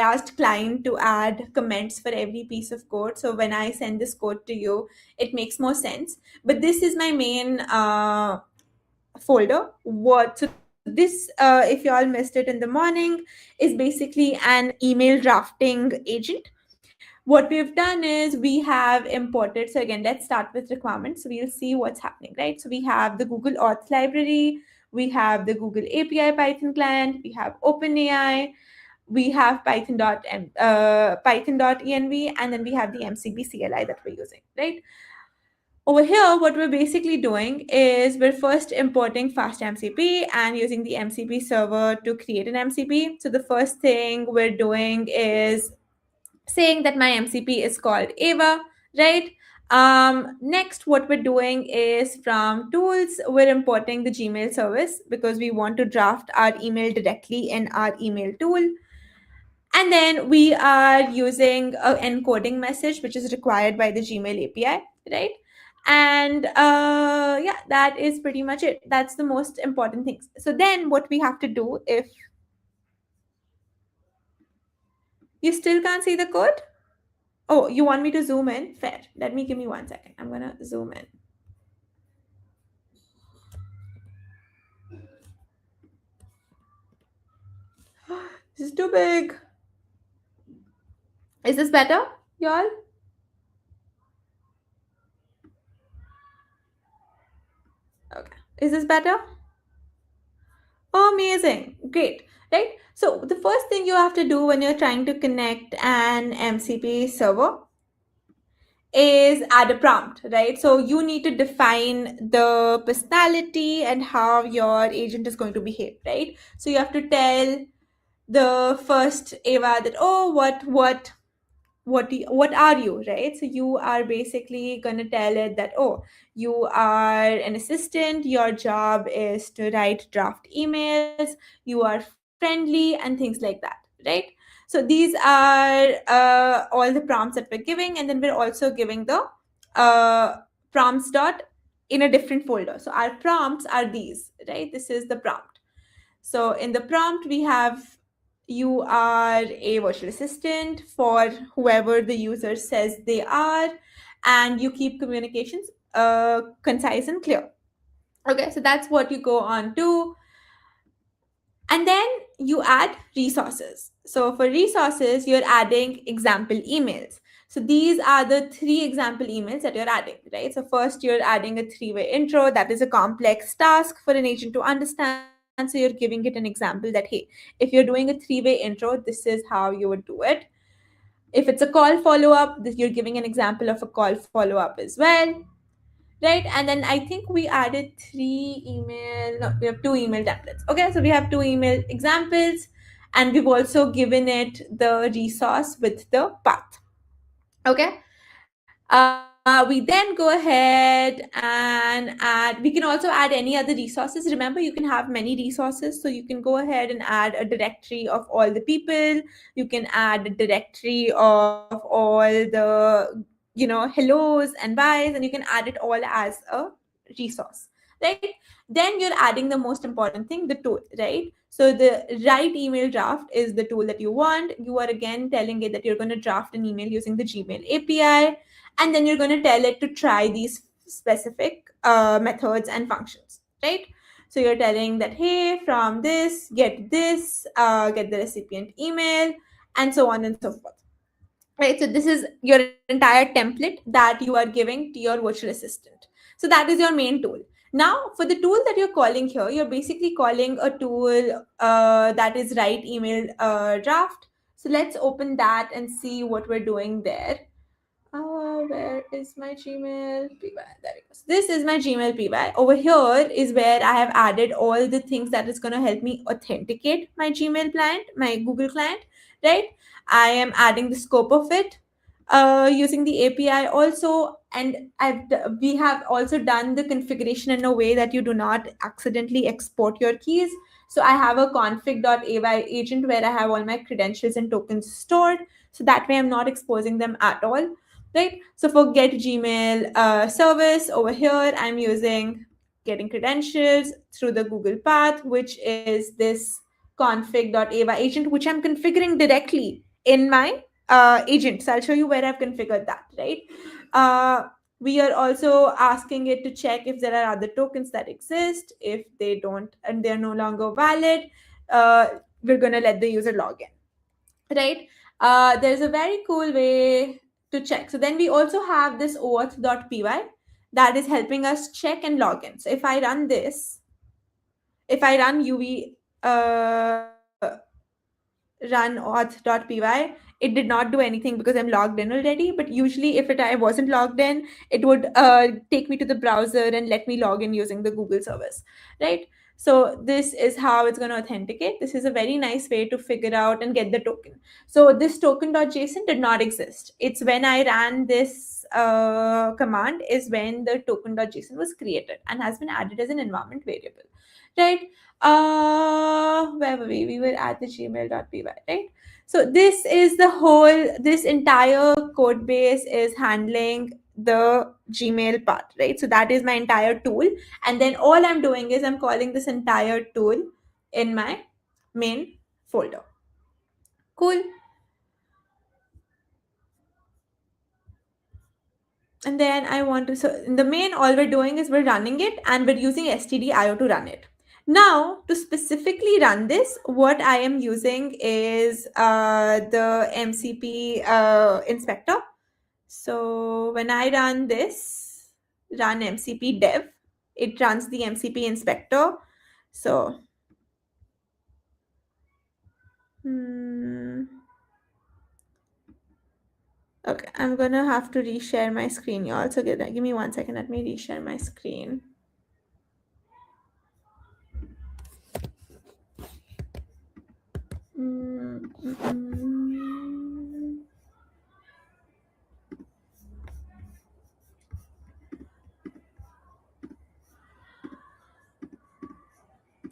A: asked client to add comments for every piece of code. So when I send this code to you, it makes more sense. But this is my main folder. So this if you all missed it in the morning, is basically an email drafting agent. What we've done is we have imported, so again, let's start with requirements, so we'll see what's happening, right? So we have the Google Auth library, we have the Google API Python client, we have OpenAI, we have python.env, and then we have the MCP CLI that we're using, right? Over here, what we're basically doing is we're first importing FastMCP and using the MCP server to create an MCP. So the first thing we're doing is saying that my MCP is called Ava, right? Next, what we're doing is from tools, we're importing the Gmail service because we want to draft our email directly in our email tool. And then we are using an encoding message, which is required by the Gmail API, right? And yeah, that is pretty much it. That's the most important things. So then what we have to do, if you still can't see the code, oh, you want me to zoom in? Fair. Give me 1 second. I'm gonna zoom in. This is too big. Is this better, y'all? Okay. Is this better? Oh, amazing. Great. Right? So the first thing you have to do when you're trying to connect an MCP server is add a prompt, right? So you need to define the personality and how your agent is going to behave, right? So you have to tell the first Ava that, oh, what are you, right? So you are basically going to tell it that, oh, you are an assistant, your job is to write draft emails, you are friendly, and things like that, right? So these are all the prompts that we're giving, and then we're also giving the prompts dot in a different folder. So our prompts are these, right? This is the prompt. So in the prompt, we have, you are a virtual assistant for whoever the user says they are, and you keep communications concise and clear. Okay, so that's what you go on to. And then you add resources. So for resources, you're adding example emails. So these are the 3 example emails that you're adding, right? So first, you're adding a 3-way intro. That is a complex task for an agent to understand. So you're giving it an example that, hey, if you're doing a 3-way intro, this is how you would do it. If it's a call follow-up, you're giving an example of a call follow-up as well, right? And then I think we added we have two email templates. Okay, so we have two email examples, and we've also given it the resource with the path. Okay, we then go ahead and we can also add any other resources. Remember, you can have many resources, so you can go ahead and add a directory of all the people. You can add a directory of all the, hellos and byes, and you can add it all as a resource, right? Then you're adding the most important thing, the tool, right? So the write email draft is the tool that you want. You are again telling it that you're going to draft an email using the Gmail API, and then you're going to tell it to try these specific methods and functions, right? So you're telling that, hey, from this, get the recipient email, and so on and so forth, right? So this is your entire template that you are giving to your virtual assistant. So that is your main tool. Now, for the tool that you're calling here, you're basically calling a tool that is write email draft. So let's open that and see what we're doing there. Where is my Gmail PY? There it goes. This is my Gmail PY. Over here is where I have added all the things that is going to help me authenticate my Gmail client, my Google client, right? I am adding the scope of it using the API also, and we have also done the configuration in a way that you do not accidentally export your keys. So I have a config.ay agent where I have all my credentials and tokens stored. So that way I'm not exposing them at all, right? So for get Gmail service over here, I'm using getting credentials through the Google path, which is this config.ay agent, which I'm configuring directly in my agent. So I'll show you where I've configured that, right? We are also asking it to check if there are other tokens that exist. If they don't and they're no longer valid, we're going to let the user log in, right? There's a very cool way to check. So then we also have this auth.py that is helping us check and log in. So if I run this, if I run uv run auth.py, it did not do anything because I'm logged in already. But usually if I wasn't logged in, it would take me to the browser and let me log in using the Google service, right? So this is how it's going to authenticate. This is a very nice way to figure out and get the token. So this token.json did not exist. It's when I ran this command is when the token.json was created and has been added as an environment variable, right? Where were we? We were at the gmail.py, right? So this entire code base is handling the Gmail part, right? So that is my entire tool. And then all I'm doing is I'm calling this entire tool in my main folder. Cool. And then I want to, so in the main, all we're doing is we're running it and we're using stdio to run it. Now, to specifically run this, what I am using is the MCP inspector. So when I run this, run MCP dev, it runs the MCP inspector. So, okay, I'm gonna have to reshare my screen, y'all. So give me 1 second. Let me reshare my screen.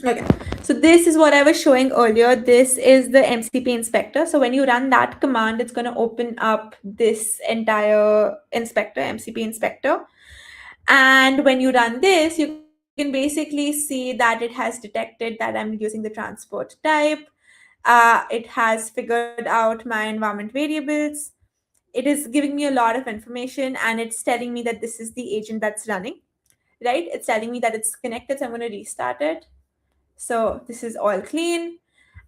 A: Okay, so this is what I was showing earlier. This is the MCP inspector. So when you run that command, it's going to open up this entire inspector, MCP inspector. And when you run this, you can basically see that it has detected that I'm using the transport type. It has figured out my environment variables. It is giving me a lot of information, and it's telling me that this is the agent that's running, right? It's telling me that it's connected. So I'm going to restart it. So this is all clean.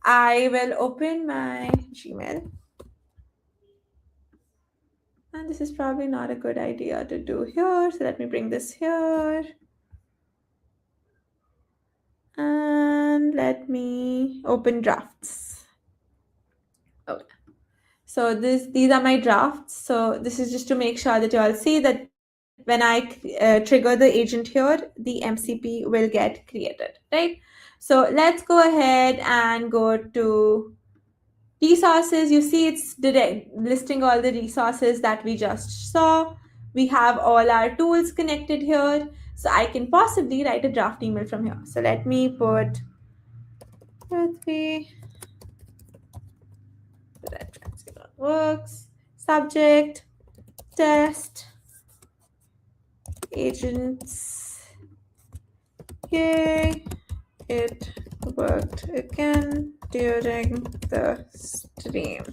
A: I will open my Gmail. And this is probably not a good idea to do here. So let me bring this here. And let me open drafts. Okay. So these are my drafts. So this is just to make sure that you all see that when I trigger the agent here, the MCP will get created, right? So let's go ahead and go to resources. You see it's direct listing all the resources that we just saw. We have all our tools connected here. So I can possibly write a draft email from here. So let me put Prithvi, works, subject, test, agents, yay, it worked again during the stream.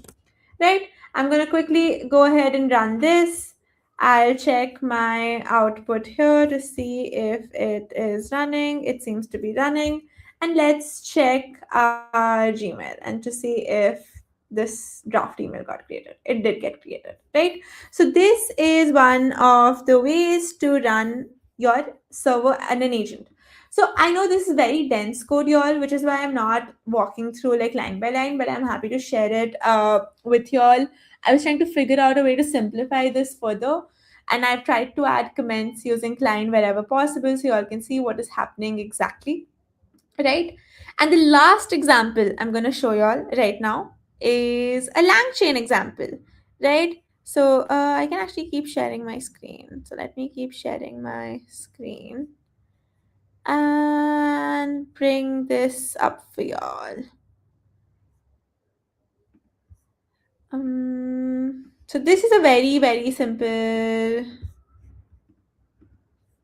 A: Right? I'm going to quickly go ahead and run this. I'll check my output here to see if it is running. It seems to be running. And let's check our Gmail and to see if this draft email got created. It did get created, right? So this is one of the ways to run your server and an agent. So I know this is very dense code, y'all, which is why I'm not walking through like line by line, but I'm happy to share it with y'all. I was trying to figure out a way to simplify this further, and I've tried to add comments using Klein wherever possible so y'all can see what is happening exactly, right? And the last example I'm going to show y'all right now is a LangChain example, right? So I can actually keep sharing my screen. So let me keep sharing my screen and bring this up for y'all. So this is a very, very simple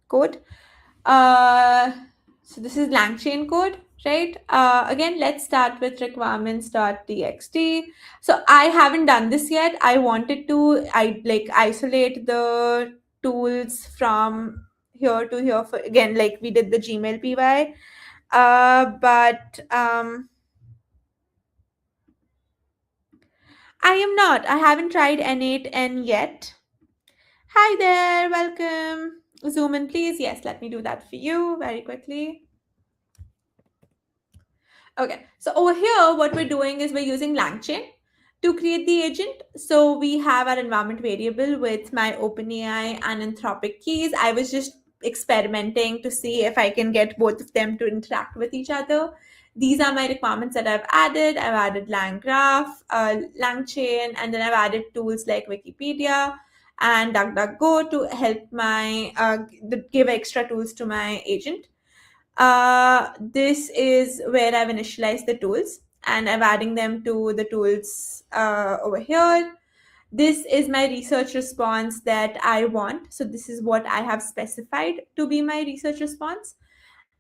A: code. So this is LangChain code, right? Again, let's start with requirements.txt. So I haven't done this yet. I wanted to isolate the tools from here to here for, again, like we did the Gmail PY. But I am not. I haven't tried N8N yet. Hi there, welcome. Zoom in, please. Yes, let me do that for you very quickly. Okay, so over here, what we're doing is we're using LangChain to create the agent. So we have our environment variable with my OpenAI and Anthropic keys. I was just experimenting to see if I can get both of them to interact with each other. These are my requirements that I've added. I've added LangGraph, LangChain, and then I've added tools like Wikipedia and DuckDuckGo to help my give extra tools to my agent. This is where I've initialized the tools and I'm adding them to the tools over here. This is my research response that I want. So this is what I have specified to be my research response.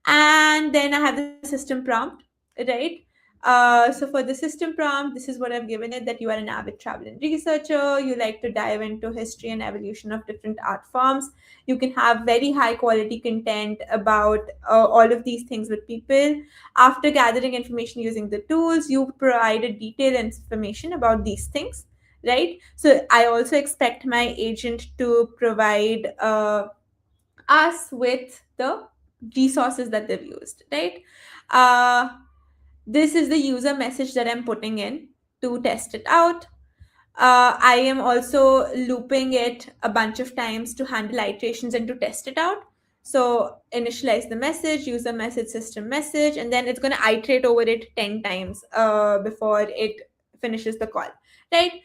A: And then I have the system prompt, right? So for the system prompt, this is what I've given it, that you are an avid travel and researcher. You like to dive into history and evolution of different art forms. You can have very high quality content about all of these things with people. After gathering information using the tools, you provided detailed information about these things, right? So I also expect my agent to provide us with the resources that they've used, right? This is the user message that I'm putting in to test it out. I am also looping it a bunch of times to handle iterations and to test it out. So initialize the message, user message, system message, and then it's going to iterate over it 10 times before it finishes the call, right?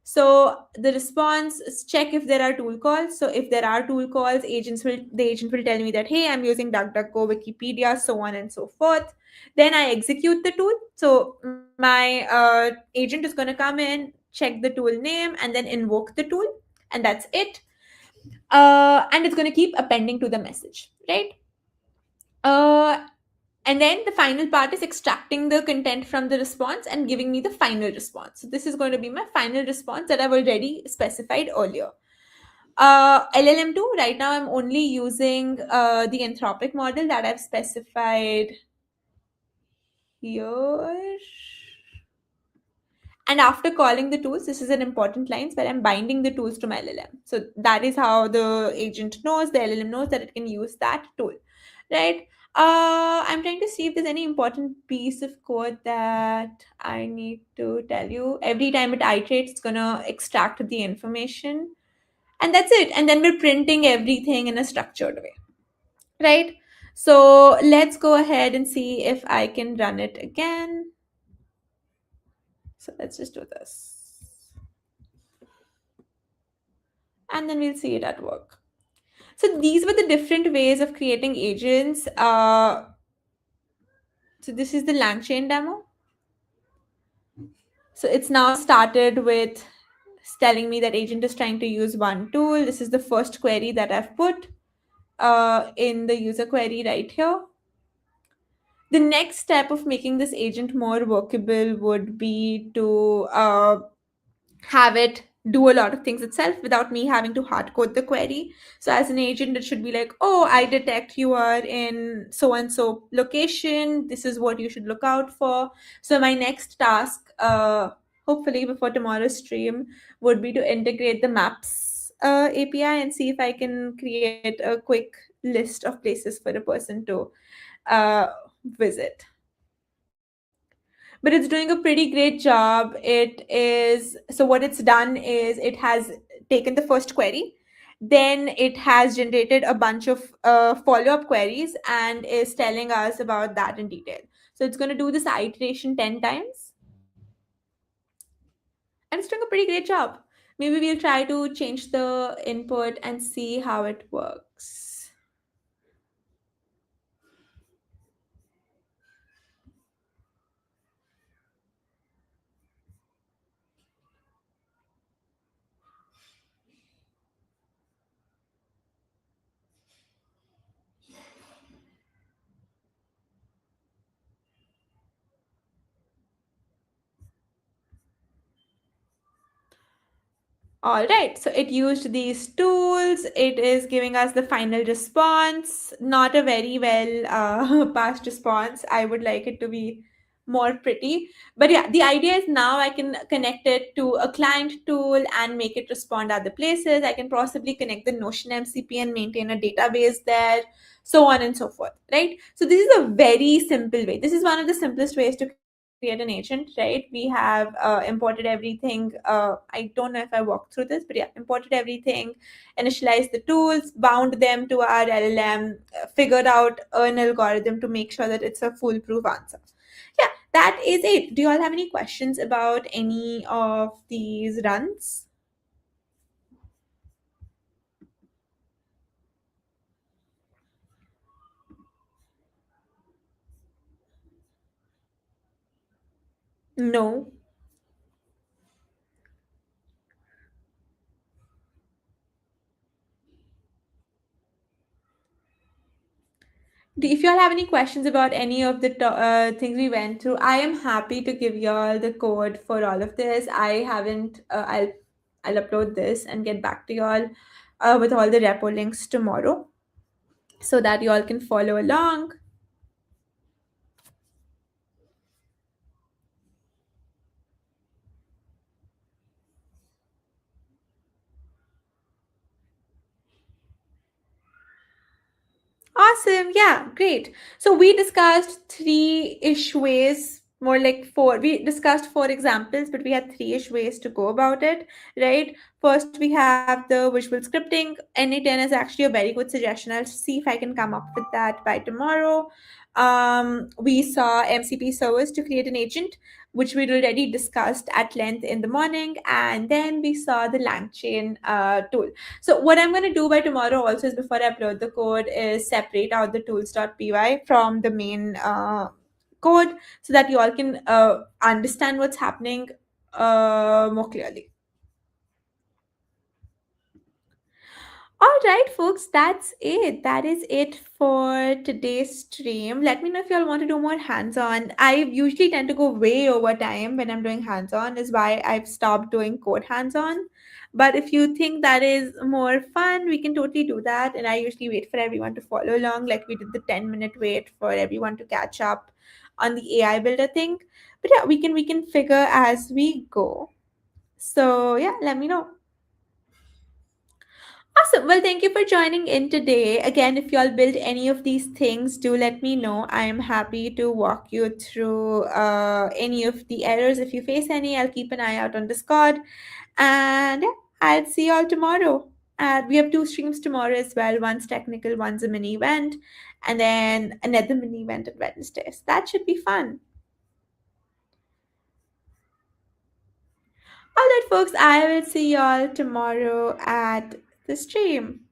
A: So the response is check if there are tool calls. So if there are tool calls, the agent will tell me that, hey, I'm using DuckDuckGo, Wikipedia, so on and so forth. Then I execute the tool. So my agent is going to come in, check the tool name, and then invoke the tool, and that's it. And it's going to keep appending to the message, right? And then the final part is extracting the content from the response and giving me the final response. So this is going to be my final response that I've already specified earlier. LLM2, right now I'm only using the Anthropic model that I've specified here. And after calling the tools, this is an important line where I'm binding the tools to my LLM. So that is how the agent knows, the LLM knows that it can use that tool, right? I'm trying to see if there's any important piece of code that I need to tell you. Every time it iterates, it's gonna extract the information, and that's it. And then we're printing everything in a structured way, right? So let's go ahead and see if I can run it again. So let's just do this, and then we'll see it at work. So these were the different ways of creating agents. So this is the LangChain demo. So it's now started with telling me that agent is trying to use one tool. This is the first query that I've put in the user query right here. The next step of making this agent more workable would be to have it do a lot of things itself without me having to hard code the query. So as an agent, it should be like, oh, I detect you are in so and so location. This is what you should look out for. So my next task, hopefully before tomorrow's stream, would be to integrate the maps API and see if I can create a quick list of places for a person to uh, visit. But it's doing a pretty great job. It is, so what it's done is it has taken the first query, then it has generated a bunch of follow-up queries and is telling us about that in detail. So it's going to do this iteration 10 times, and it's doing a pretty great job. Maybe we'll try to change the input and see how it works. All right, so it used these tools. It is giving us the final response. Not a very well passed response. I would like it to be more pretty. But yeah, the idea is now I can connect it to a client tool and make it respond other places. I can possibly connect the Notion MCP and maintain a database there, so on and so forth, right? So this is a very simple way. This is one of the simplest ways to create an agent, right? We have imported everything. I don't know if I walked through this, but yeah, imported everything, initialized the tools, bound them to our LLM, figured out an algorithm to make sure that it's a foolproof answer. Yeah, that is it. Do you all have any questions about any of these runs? No. If y'all have any questions about any of the things we went through, I am happy to give y'all the code for all of this. I haven't. I'll upload this and get back to y'all with all the repo links tomorrow, so that y'all can follow along. Awesome. Yeah, great. So we discussed three-ish ways, more like four. We discussed four examples, but we had three-ish ways to go about it, right? First, we have the visual scripting. N8N is actually a very good suggestion. I'll see if I can come up with that by tomorrow. We saw MCP servers to create an agent, which we'd already discussed at length in the morning. And then we saw the LangChain tool. So what I'm going to do by tomorrow also is, before I upload the code, is separate out the tools.py from the main code, so that you all can understand what's happening more clearly. All right, folks, that's it. That is it for today's stream. Let me know if you all want to do more hands-on. I usually tend to go way over time when I'm doing hands-on, is why I've stopped doing code hands-on. But if you think that is more fun, we can totally do that. And I usually wait for everyone to follow along, like we did the 10-minute wait for everyone to catch up on the AI builder thing. But yeah, we can figure as we go. So yeah, let me know. Awesome. Well, thank you for joining in today. Again, if you all build any of these things, do let me know. I am happy to walk you through any of the errors. If you face any, I'll keep an eye out on Discord. And yeah, I'll see you all tomorrow. We have two streams tomorrow as well. One's technical, one's a mini event, and then another mini event on Wednesday. So that should be fun. All right, folks, I will see you all tomorrow at the stream.